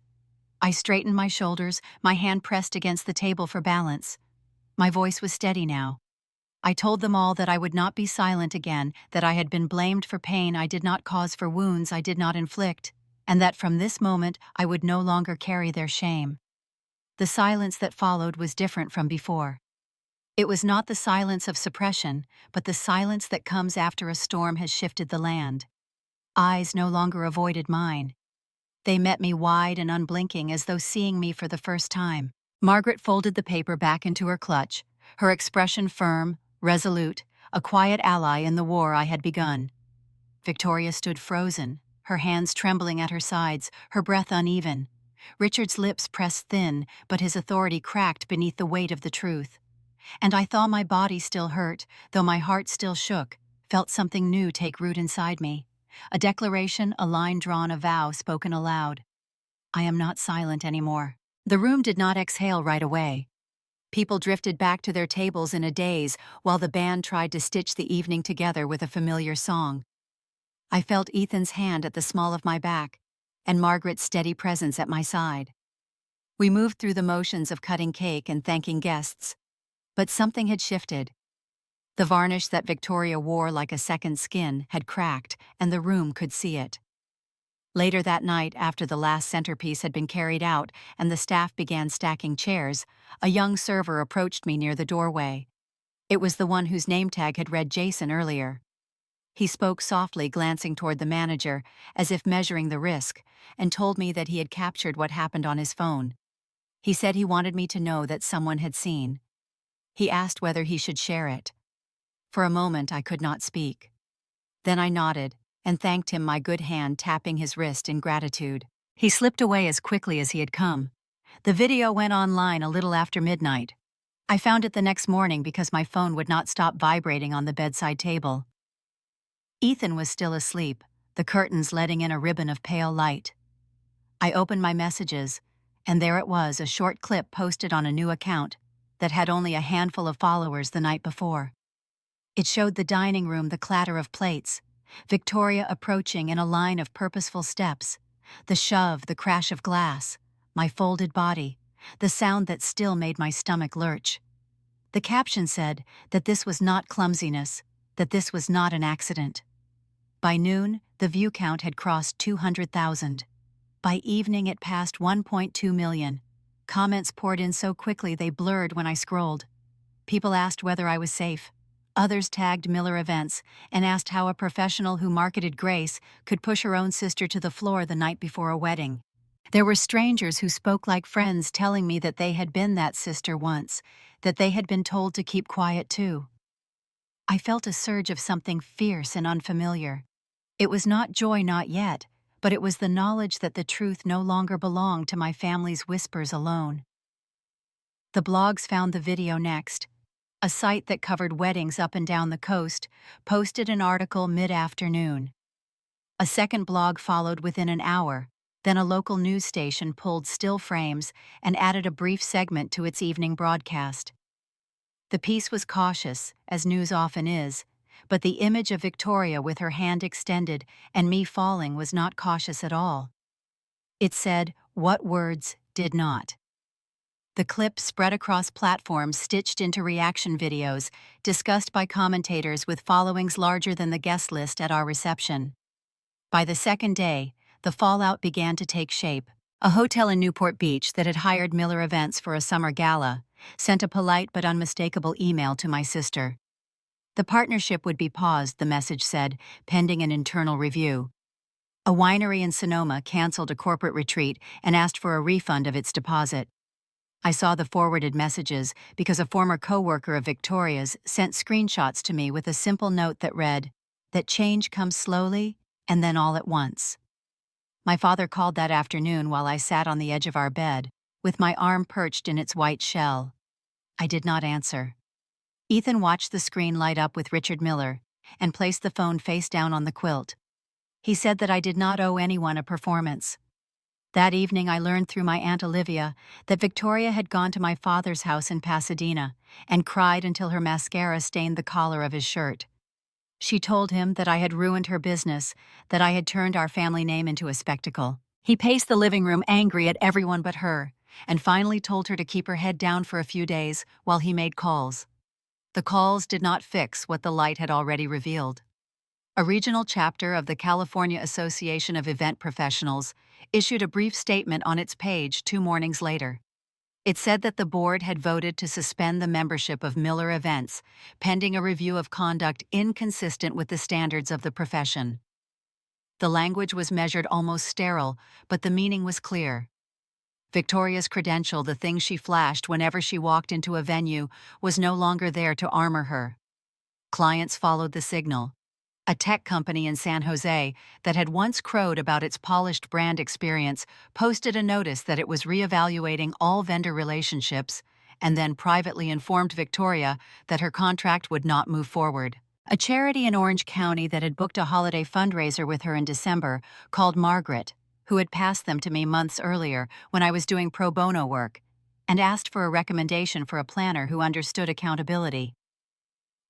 I straightened my shoulders, my hand pressed against the table for balance. My voice was steady now. I told them all that I would not be silent again, that I had been blamed for pain I did not cause, for wounds I did not inflict, and that from this moment I would no longer carry their shame. The silence that followed was different from before. It was not the silence of suppression, but the silence that comes after a storm has shifted the land. Eyes no longer avoided mine. They met me wide and unblinking as though seeing me for the first time. Margaret folded the paper back into her clutch, her expression firm, resolute, a quiet ally in the war I had begun. Victoria stood frozen, her hands trembling at her sides, her breath uneven. Richard's lips pressed thin, but his authority cracked beneath the weight of the truth. And I thought my body still hurt, though my heart still shook, felt something new take root inside me. A declaration, a line drawn, a vow spoken aloud. I am not silent anymore. The room did not exhale right away. People drifted back to their tables in a daze while the band tried to stitch the evening together with a familiar song. I felt Ethan's hand at the small of my back, and Margaret's steady presence at my side. We moved through the motions of cutting cake and thanking guests, but something had shifted. The varnish that Victoria wore like a second skin had cracked, and the room could see it. Later that night, after the last centerpiece had been carried out and the staff began stacking chairs, a young server approached me near the doorway. It was the one whose name tag had read Jason earlier. He spoke softly, glancing toward the manager, as if measuring the risk, and told me that he had captured what happened on his phone. He said he wanted me to know that someone had seen. He asked whether he should share it. For a moment I could not speak. Then I nodded, and thanked him, my good hand tapping his wrist in gratitude. He slipped away as quickly as he had come. The video went online a little after midnight. I found it the next morning because my phone would not stop vibrating on the bedside table. Ethan was still asleep, the curtains letting in a ribbon of pale light. I opened my messages, and there it was, a short clip posted on a new account that had only a handful of followers the night before. It showed the dining room, the clatter of plates, Victoria approaching in a line of purposeful steps, the shove, the crash of glass, my folded body, the sound that still made my stomach lurch. The caption said that this was not clumsiness, that this was not an accident. By noon, the view count had crossed 200,000. By evening, it passed 1.2 million. Comments poured in so quickly they blurred when I scrolled. People asked whether I was safe. Others tagged Miller Events and asked how a professional who marketed grace could push her own sister to the floor the night before a wedding. There were strangers who spoke like friends, telling me that they had been that sister once, that they had been told to keep quiet too. I felt a surge of something fierce and unfamiliar. It was not joy, not yet, but it was the knowledge that the truth no longer belonged to my family's whispers alone. The blogs found the video next. A site that covered weddings up and down the coast posted an article mid-afternoon. A second blog followed within an hour, then a local news station pulled still frames and added a brief segment to its evening broadcast. The piece was cautious, as news often is, but the image of Victoria with her hand extended and me falling was not cautious at all. It said, "What words did not?" The clip spread across platforms, stitched into reaction videos, discussed by commentators with followings larger than the guest list at our reception. By the second day, the fallout began to take shape. A hotel in Newport Beach that had hired Miller Events for a summer gala sent a polite but unmistakable email to my sister. The partnership would be paused, the message said, pending an internal review. A winery in Sonoma canceled a corporate retreat and asked for a refund of its deposit. I saw the forwarded messages because a former co-worker of Victoria's sent screenshots to me with a simple note that read, that change comes slowly and then all at once. My father called that afternoon while I sat on the edge of our bed, with my arm perched in its white shell. I did not answer. Ethan watched the screen light up with Richard Miller and placed the phone face down on the quilt. He said that I did not owe anyone a performance. That evening I learned through my Aunt Olivia that Victoria had gone to my father's house in Pasadena and cried until her mascara stained the collar of his shirt. She told him that I had ruined her business, that I had turned our family name into a spectacle. He paced the living room angry at everyone but her, and finally told her to keep her head down for a few days while he made calls. The calls did not fix what the light had already revealed. A regional chapter of the California Association of Event Professionals issued a brief statement on its page 2 mornings later. It said that the board had voted to suspend the membership of Miller Events, pending a review of conduct inconsistent with the standards of the profession. The language was measured almost sterile, but the meaning was clear. Victoria's credential, the thing she flashed whenever she walked into a venue, was no longer there to armor her. Clients followed the signal. A tech company in San Jose that had once crowed about its polished brand experience posted a notice that it was reevaluating all vendor relationships and then privately informed Victoria that her contract would not move forward. A charity in Orange County that had booked a holiday fundraiser with her in December called Margaret, who had passed them to me months earlier when I was doing pro bono work, and asked for a recommendation for a planner who understood accountability.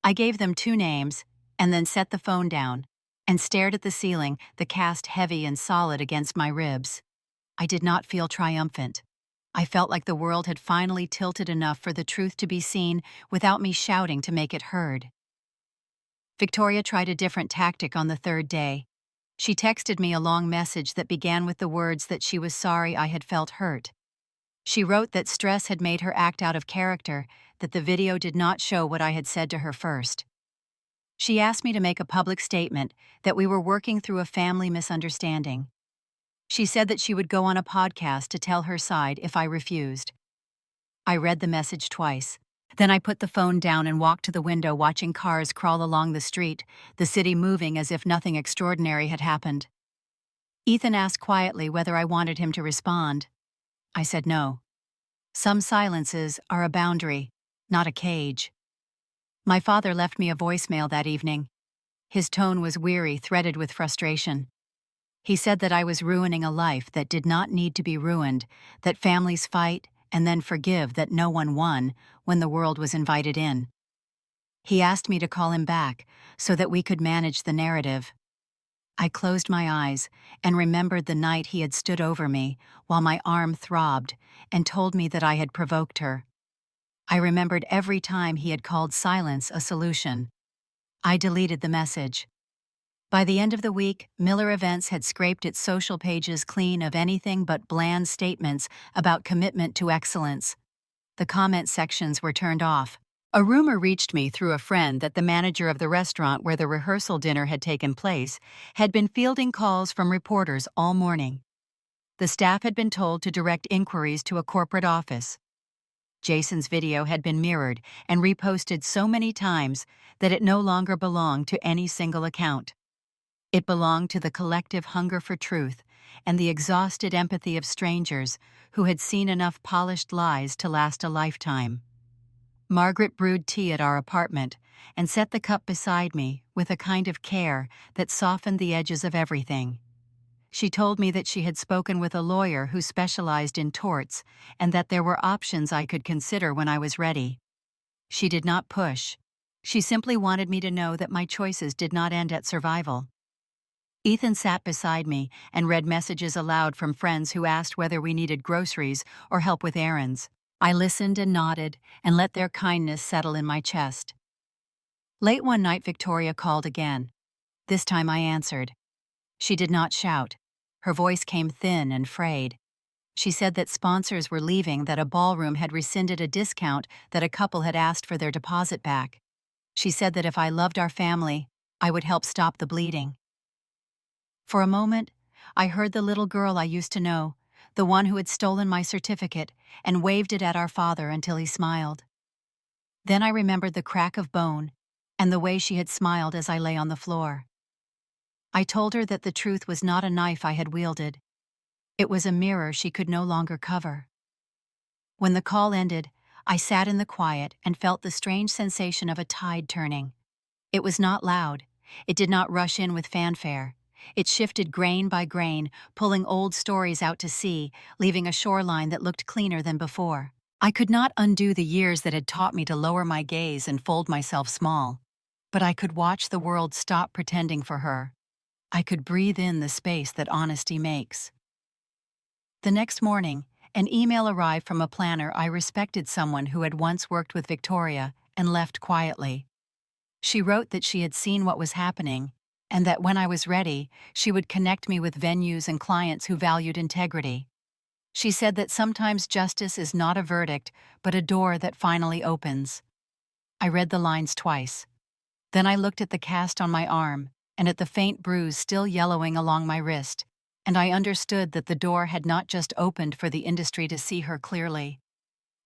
I gave them 2 names and then set the phone down and stared at the ceiling, the cast heavy and solid against my ribs. I did not feel triumphant. I felt like the world had finally tilted enough for the truth to be seen without me shouting to make it heard. Victoria tried a different tactic on the 3rd day. She texted me a long message that began with the words that she was sorry I had felt hurt. She wrote that stress had made her act out of character, that the video did not show what I had said to her first. She asked me to make a public statement that we were working through a family misunderstanding. She said that she would go on a podcast to tell her side if I refused. I read the message twice. Then I put the phone down and walked to the window, watching cars crawl along the street, the city moving as if nothing extraordinary had happened. Ethan asked quietly whether I wanted him to respond. I said no. Some silences are a boundary, not a cage. My father left me a voicemail that evening. His tone was weary, threaded with frustration. He said that I was ruining a life that did not need to be ruined, that families fight and then forgive, that no one won when the world was invited in. He asked me to call him back so that we could manage the narrative. I closed my eyes and remembered the night he had stood over me while my arm throbbed and told me that I had provoked her. I remembered every time he had called silence a solution. I deleted the message. By the end of the week, Miller Events had scraped its social pages clean of anything but bland statements about commitment to excellence. The comment sections were turned off. A rumor reached me through a friend that the manager of the restaurant where the rehearsal dinner had taken place had been fielding calls from reporters all morning. The staff had been told to direct inquiries to a corporate office. Jason's video had been mirrored and reposted so many times that it no longer belonged to any single account. It belonged to the collective hunger for truth and the exhausted empathy of strangers who had seen enough polished lies to last a lifetime. Margaret brewed tea at our apartment and set the cup beside me with a kind of care that softened the edges of everything. She told me that she had spoken with a lawyer who specialized in torts and that there were options I could consider when I was ready. She did not push. She simply wanted me to know that my choices did not end at survival. Ethan sat beside me and read messages aloud from friends who asked whether we needed groceries or help with errands. I listened and nodded and let their kindness settle in my chest. Late one night, Victoria called again. This time I answered. She did not shout. Her voice came thin and frayed. She said that sponsors were leaving, that a ballroom had rescinded a discount that a couple had asked for their deposit back. She said that if I loved our family, I would help stop the bleeding. For a moment, I heard the little girl I used to know, the one who had stolen my certificate, and waved it at our father until he smiled. Then I remembered the crack of bone and the way she had smiled as I lay on the floor. I told her that the truth was not a knife I had wielded. It was a mirror she could no longer cover. When the call ended, I sat in the quiet and felt the strange sensation of a tide turning. It was not loud. It did not rush in with fanfare. It shifted grain by grain, pulling old stories out to sea, leaving a shoreline that looked cleaner than before. I could not undo the years that had taught me to lower my gaze and fold myself small. But I could watch the world stop pretending for her. I could breathe in the space that honesty makes. The next morning, an email arrived from a planner I respected, someone who had once worked with Victoria and left quietly. She wrote that she had seen what was happening, and that when I was ready, she would connect me with venues and clients who valued integrity. She said that sometimes justice is not a verdict, but a door that finally opens. I read the lines twice. Then I looked at the cast on my arm and at the faint bruise still yellowing along my wrist, and I understood that the door had not just opened for the industry to see her clearly.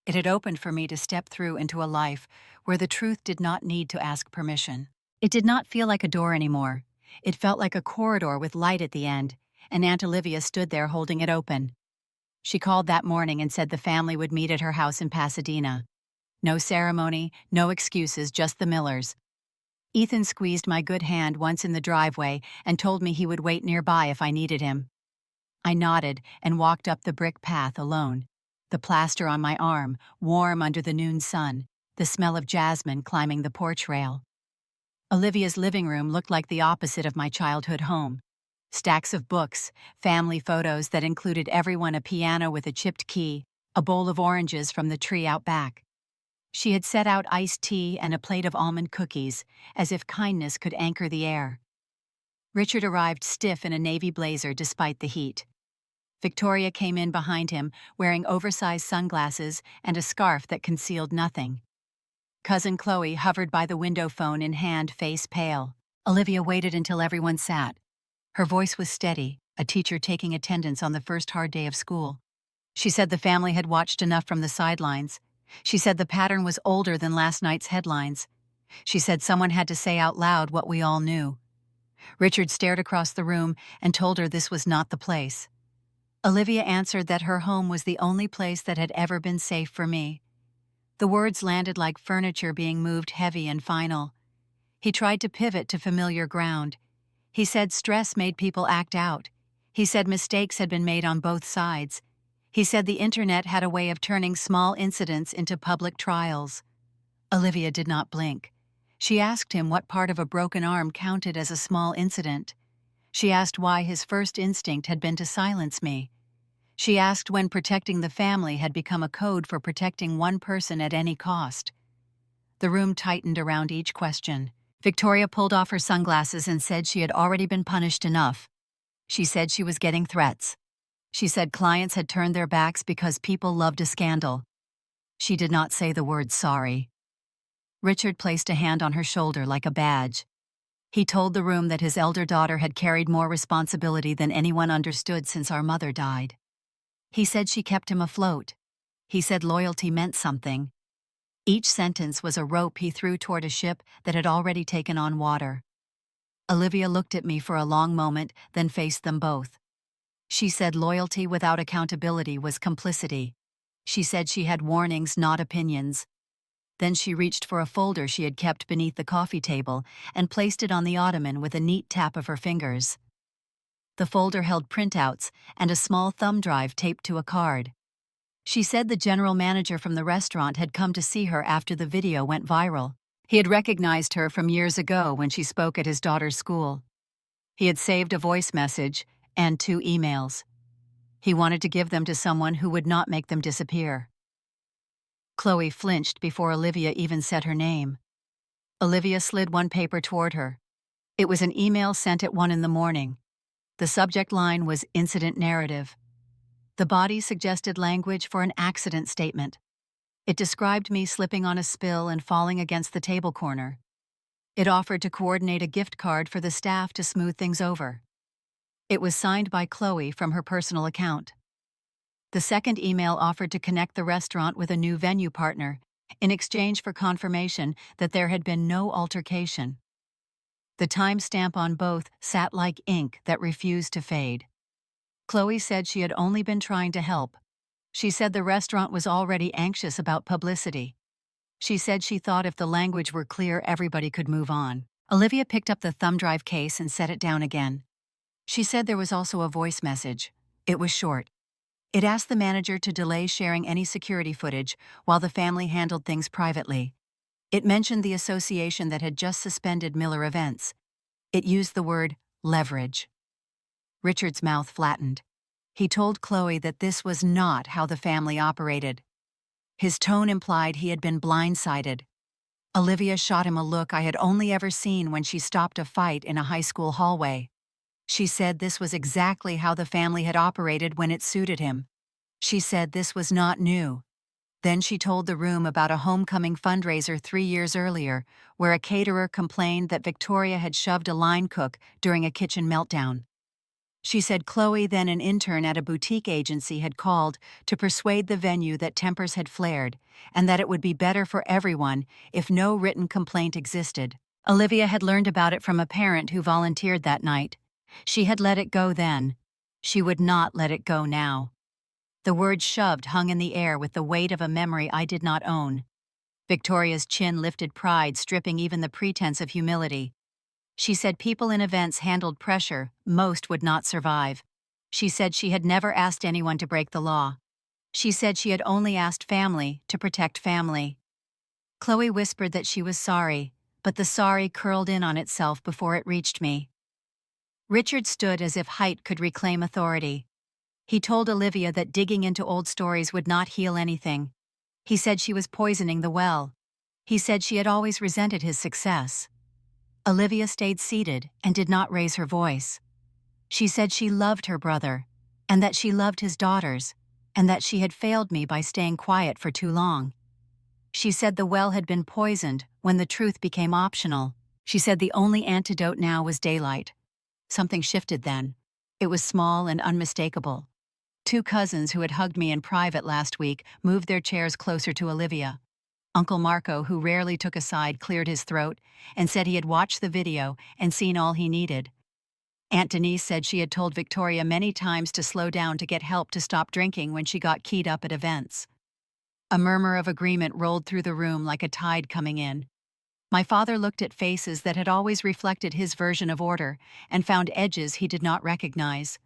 It had opened for me to step through into a life where the truth did not need to ask permission. It did not feel like a door anymore. It felt like a corridor with light at the end, and Aunt Olivia stood there holding it open. She called that morning and said the family would meet at her house in Pasadena. No ceremony, no excuses, just the Millers. Ethan squeezed my good hand once in the driveway and told me he would wait nearby if I needed him. I nodded and walked up the brick path alone, the plaster on my arm, warm under the noon sun, the smell of jasmine climbing the porch rail. Olivia's living room looked like the opposite of my childhood home. Stacks of books, family photos that included everyone, a piano with a chipped key, a bowl of oranges from the tree out back. She had set out iced tea and a plate of almond cookies, as if kindness could anchor the air. Richard arrived stiff in a navy blazer despite the heat. Victoria came in behind him, wearing oversized sunglasses and a scarf that concealed nothing. Cousin Chloe hovered by the window phone in hand, face pale. Olivia waited until everyone sat. Her voice was steady, a teacher taking attendance on the first hard day of school. She said the family had watched enough from the sidelines. She said the pattern was older than last night's headlines. She said someone had to say out loud what we all knew. Richard stared across the room and told her this was not the place. Olivia answered that her home was the only place that had ever been safe for me. The words landed like furniture being moved, heavy and final. He tried to pivot to familiar ground. He said stress made people act out. He said mistakes had been made on both sides. He said the internet had a way of turning small incidents into public trials. Olivia did not blink. She asked him what part of a broken arm counted as a small incident. She asked why his first instinct had been to silence me. She asked when protecting the family had become a code for protecting one person at any cost. The room tightened around each question. Victoria pulled off her sunglasses and said she had already been punished enough. She said she was getting threats. She said clients had turned their backs because people loved a scandal. She did not say the word sorry. Richard placed a hand on her shoulder like a badge. He told the room that his elder daughter had carried more responsibility than anyone understood since our mother died. He said she kept him afloat. He said loyalty meant something. Each sentence was a rope he threw toward a ship that had already taken on water. Olivia looked at me for a long moment, then faced them both. She said loyalty without accountability was complicity. She said she had warnings, not opinions. Then she reached for a folder she had kept beneath the coffee table and placed it on the ottoman with a neat tap of her fingers. The folder held printouts and a small thumb drive taped to a card. She said the general manager from the restaurant had come to see her after the video went viral. He had recognized her from years ago when she spoke at his daughter's school. He had saved a voice message and 2 emails. He wanted to give them to someone who would not make them disappear. Chloe flinched before Olivia even said her name. Olivia slid one paper toward her. It was an email sent at 1 a.m. The subject line was incident narrative. The body suggested language for an accident statement. It described me slipping on a spill and falling against the table corner. It offered to coordinate a gift card for the staff to smooth things over. It was signed by Chloe from her personal account. The second email offered to connect the restaurant with a new venue partner in exchange for confirmation that there had been no altercation. The timestamp on both sat like ink that refused to fade. Chloe said she had only been trying to help. She said the restaurant was already anxious about publicity. She said she thought if the language were clear, everybody could move on. Olivia picked up the thumb drive case and set it down again. She said there was also a voice message. It was short. It asked the manager to delay sharing any security footage while the family handled things privately. It mentioned the association that had just suspended Miller Events. It used the word leverage. Richard's mouth flattened. He told Chloe that this was not how the family operated. His tone implied he had been blindsided. Olivia shot him a look I had only ever seen when she stopped a fight in a high school hallway. She said this was exactly how the family had operated when it suited him. She said this was not new. Then she told the room about a homecoming fundraiser 3 years earlier, where a caterer complained that Victoria had shoved a line cook during a kitchen meltdown. She said Chloe, then an intern at a boutique agency, had called to persuade the venue that tempers had flared and that it would be better for everyone if no written complaint existed. Olivia had learned about it from a parent who volunteered that night. She had let it go then. She would not let it go now. The word shoved hung in the air with the weight of a memory I did not own. Victoria's chin lifted, pride stripping even the pretense of humility. She said people in events handled pressure, most would not survive. She said she had never asked anyone to break the law. She said she had only asked family to protect family. Chloe whispered that she was sorry, but the sorry curled in on itself before it reached me. Richard stood as if height could reclaim authority. He told Olivia that digging into old stories would not heal anything. He said she was poisoning the well. He said she had always resented his success. Olivia stayed seated and did not raise her voice. She said she loved her brother, and that she loved his daughters, and that she had failed me by staying quiet for too long. She said the well had been poisoned when the truth became optional. She said the only antidote now was daylight. Something shifted then. It was small and unmistakable. 2 cousins who had hugged me in private last week moved their chairs closer to Olivia. Uncle Marco, who rarely took a side, cleared his throat and said he had watched the video and seen all he needed. Aunt Denise said she had told Victoria many times to slow down to get help to stop drinking when she got keyed up at events. A murmur of agreement rolled through the room like a tide coming in. My father looked at faces that had always reflected his version of order and found edges he did not recognize.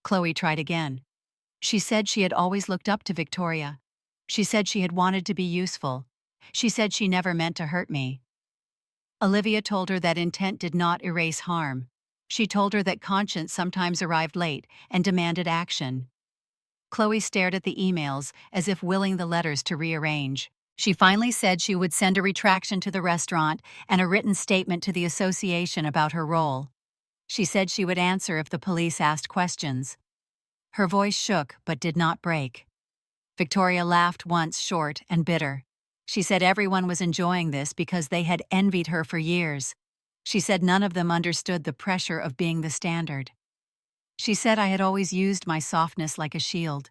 Chloe tried again. She said she had always looked up to Victoria. She said she had wanted to be useful. She said she never meant to hurt me. Olivia told her that intent did not erase harm. She told her that conscience sometimes arrived late and demanded action. Chloe stared at the emails as if willing the letters to rearrange. She finally said she would send a retraction to the restaurant and a written statement to the association about her role. She said she would answer if the police asked questions. Her voice shook but did not break. Victoria laughed once, short and bitter. She said everyone was enjoying this because they had envied her for years. She said none of them understood the pressure of being the standard. She said I had always used my softness like a shield.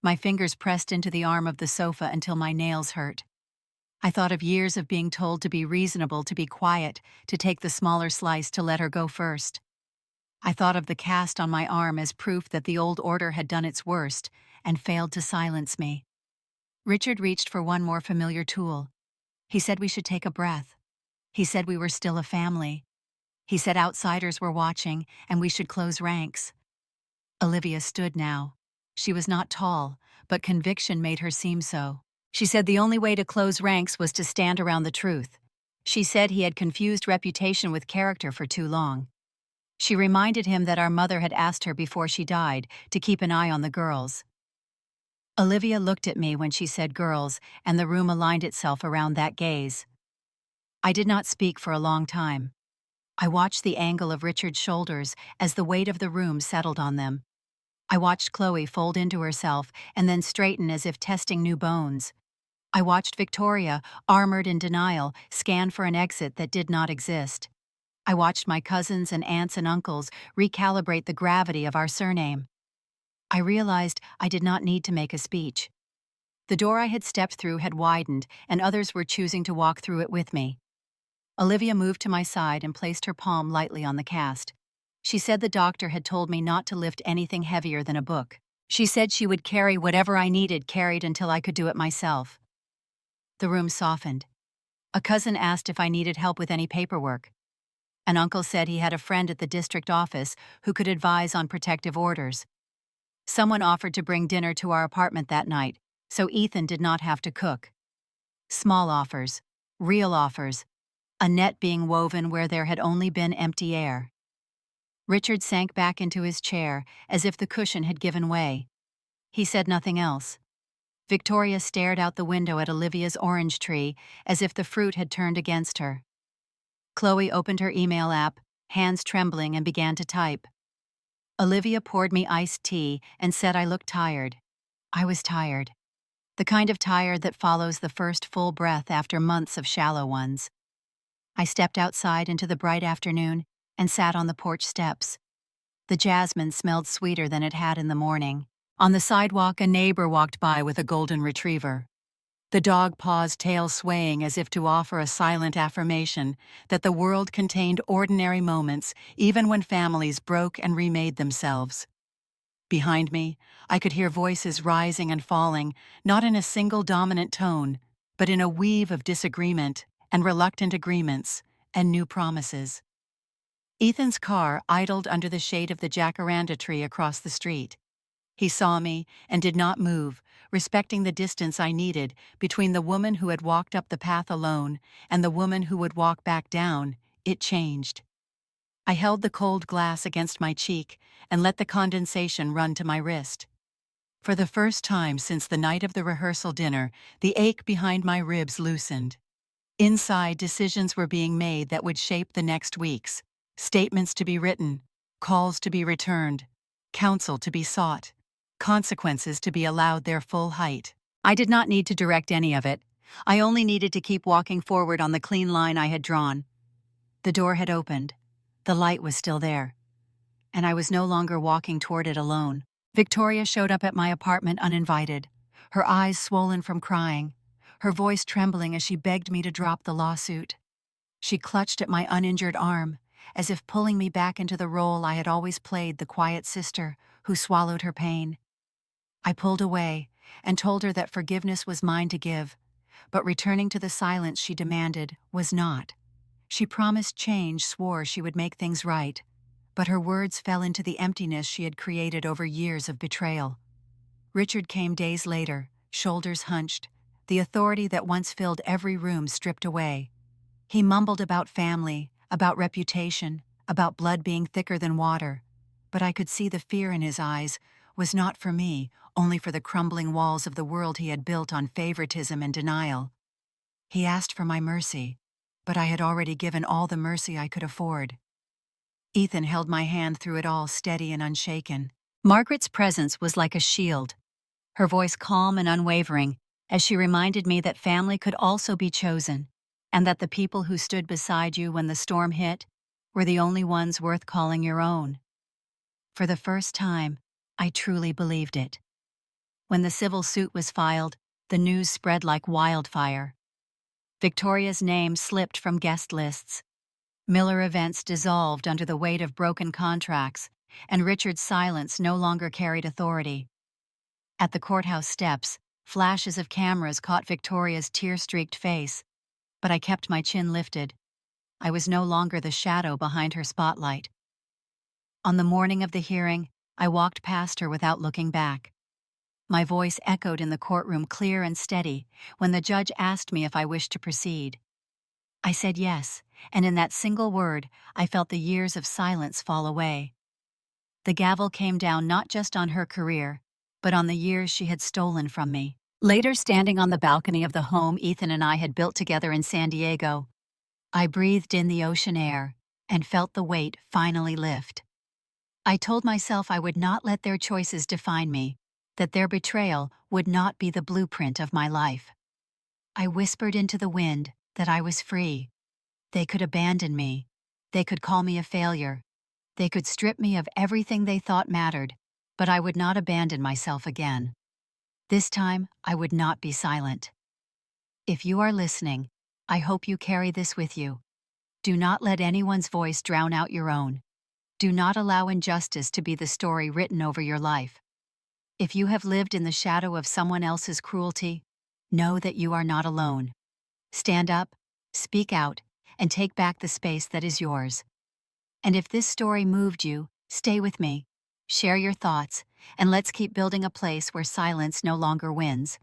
My fingers pressed into the arm of the sofa until my nails hurt. I thought of years of being told to be reasonable, to be quiet, to take the smaller slice, to let her go first. I thought of the cast on my arm as proof that the old order had done its worst and failed to silence me. Richard reached for one more familiar tool. He said we should take a breath. He said we were still a family. He said outsiders were watching and we should close ranks. Olivia stood now. She was not tall, but conviction made her seem so. She said the only way to close ranks was to stand around the truth. She said he had confused reputation with character for too long. She reminded him that our mother had asked her before she died to keep an eye on the girls. Olivia looked at me when she said girls, and the room aligned itself around that gaze. I did not speak for a long time. I watched the angle of Richard's shoulders as the weight of the room settled on them. I watched Chloe fold into herself and then straighten as if testing new bones. I watched Victoria, armored in denial, scan for an exit that did not exist. I watched my cousins and aunts and uncles recalibrate the gravity of our surname. I realized I did not need to make a speech. The door I had stepped through had widened, and others were choosing to walk through it with me. Olivia moved to my side and placed her palm lightly on the cast. She said the doctor had told me not to lift anything heavier than a book. She said she would carry whatever I needed carried until I could do it myself. The room softened. A cousin asked if I needed help with any paperwork. An uncle said he had a friend at the district office who could advise on protective orders. Someone offered to bring dinner to our apartment that night, so Ethan did not have to cook. Small offers, real offers, a net being woven where there had only been empty air. Richard sank back into his chair as if the cushion had given way. He said nothing else. Victoria stared out the window at Olivia's orange tree as if the fruit had turned against her. Chloe opened her email app, hands trembling, and began to type. Olivia poured me iced tea and said I looked tired. I was tired. the kind of tired that follows the first full breath after months of shallow ones. I stepped outside into the bright afternoon and sat on the porch steps. The jasmine smelled sweeter than it had in the morning. On the sidewalk, a neighbor walked by with a golden retriever. The dog paused, tail swaying as if to offer a silent affirmation that the world contained ordinary moments even when families broke and remade themselves. Behind me, I could hear voices rising and falling, not in a single dominant tone, but in a weave of disagreement and reluctant agreements and new promises. Ethan's car idled under the shade of the jacaranda tree across the street. He saw me and did not move, respecting the distance I needed between the woman who had walked up the path alone and the woman who would walk back down. It changed. I held the cold glass against my cheek and let the condensation run to my wrist. For the first time since the night of the rehearsal dinner, the ache behind my ribs loosened. Inside, decisions were being made that would shape the next weeks. Statements to be written, calls to be returned, counsel to be sought, consequences to be allowed their full height. I did not need to direct any of it. I only needed to keep walking forward on the clean line I had drawn. The door had opened. The light was still there. And I was no longer walking toward it alone. Victoria showed up at my apartment uninvited, her eyes swollen from crying, her voice trembling as she begged me to drop the lawsuit. She clutched at my uninjured arm, as if pulling me back into the role I had always played, the quiet sister who swallowed her pain. I pulled away and told her that forgiveness was mine to give, but returning to the silence she demanded was not. She promised change, swore she would make things right, but her words fell into the emptiness she had created over years of betrayal. Richard came days later, shoulders hunched, the authority that once filled every room stripped away. He mumbled about family, about reputation, about blood being thicker than water, but I could see the fear in his eyes was not for me, only for the crumbling walls of the world he had built on favoritism and denial. He asked for my mercy, but I had already given all the mercy I could afford. Ethan held my hand through it all, steady and unshaken. Margaret's presence was like a shield, her voice calm and unwavering, as she reminded me that family could also be chosen, and that the people who stood beside you when the storm hit were the only ones worth calling your own. For the first time, I truly believed it. When the civil suit was filed, the news spread like wildfire. Victoria's name slipped from guest lists. Miller Events dissolved under the weight of broken contracts, and Richard's silence no longer carried authority. At the courthouse steps, flashes of cameras caught Victoria's tear-streaked face, but I kept my chin lifted. I was no longer the shadow behind her spotlight. On the morning of the hearing, I walked past her without looking back. My voice echoed in the courtroom clear and steady when the judge asked me if I wished to proceed. I said yes, and in that single word, I felt the years of silence fall away. The gavel came down not just on her career, but on the years she had stolen from me. Later, standing on the balcony of the home Ethan and I had built together in San Diego, I breathed in the ocean air and felt the weight finally lift. I told myself I would not let their choices define me, that their betrayal would not be the blueprint of my life. I whispered into the wind that I was free. They could abandon me. They could call me a failure. They could strip me of everything they thought mattered, but I would not abandon myself again. This time, I would not be silent. If you are listening, I hope you carry this with you. Do not let anyone's voice drown out your own. Do not allow injustice to be the story written over your life. If you have lived in the shadow of someone else's cruelty, know that you are not alone. Stand up, speak out, and take back the space that is yours. And if this story moved you, stay with me. Share your thoughts, and let's keep building a place where silence no longer wins.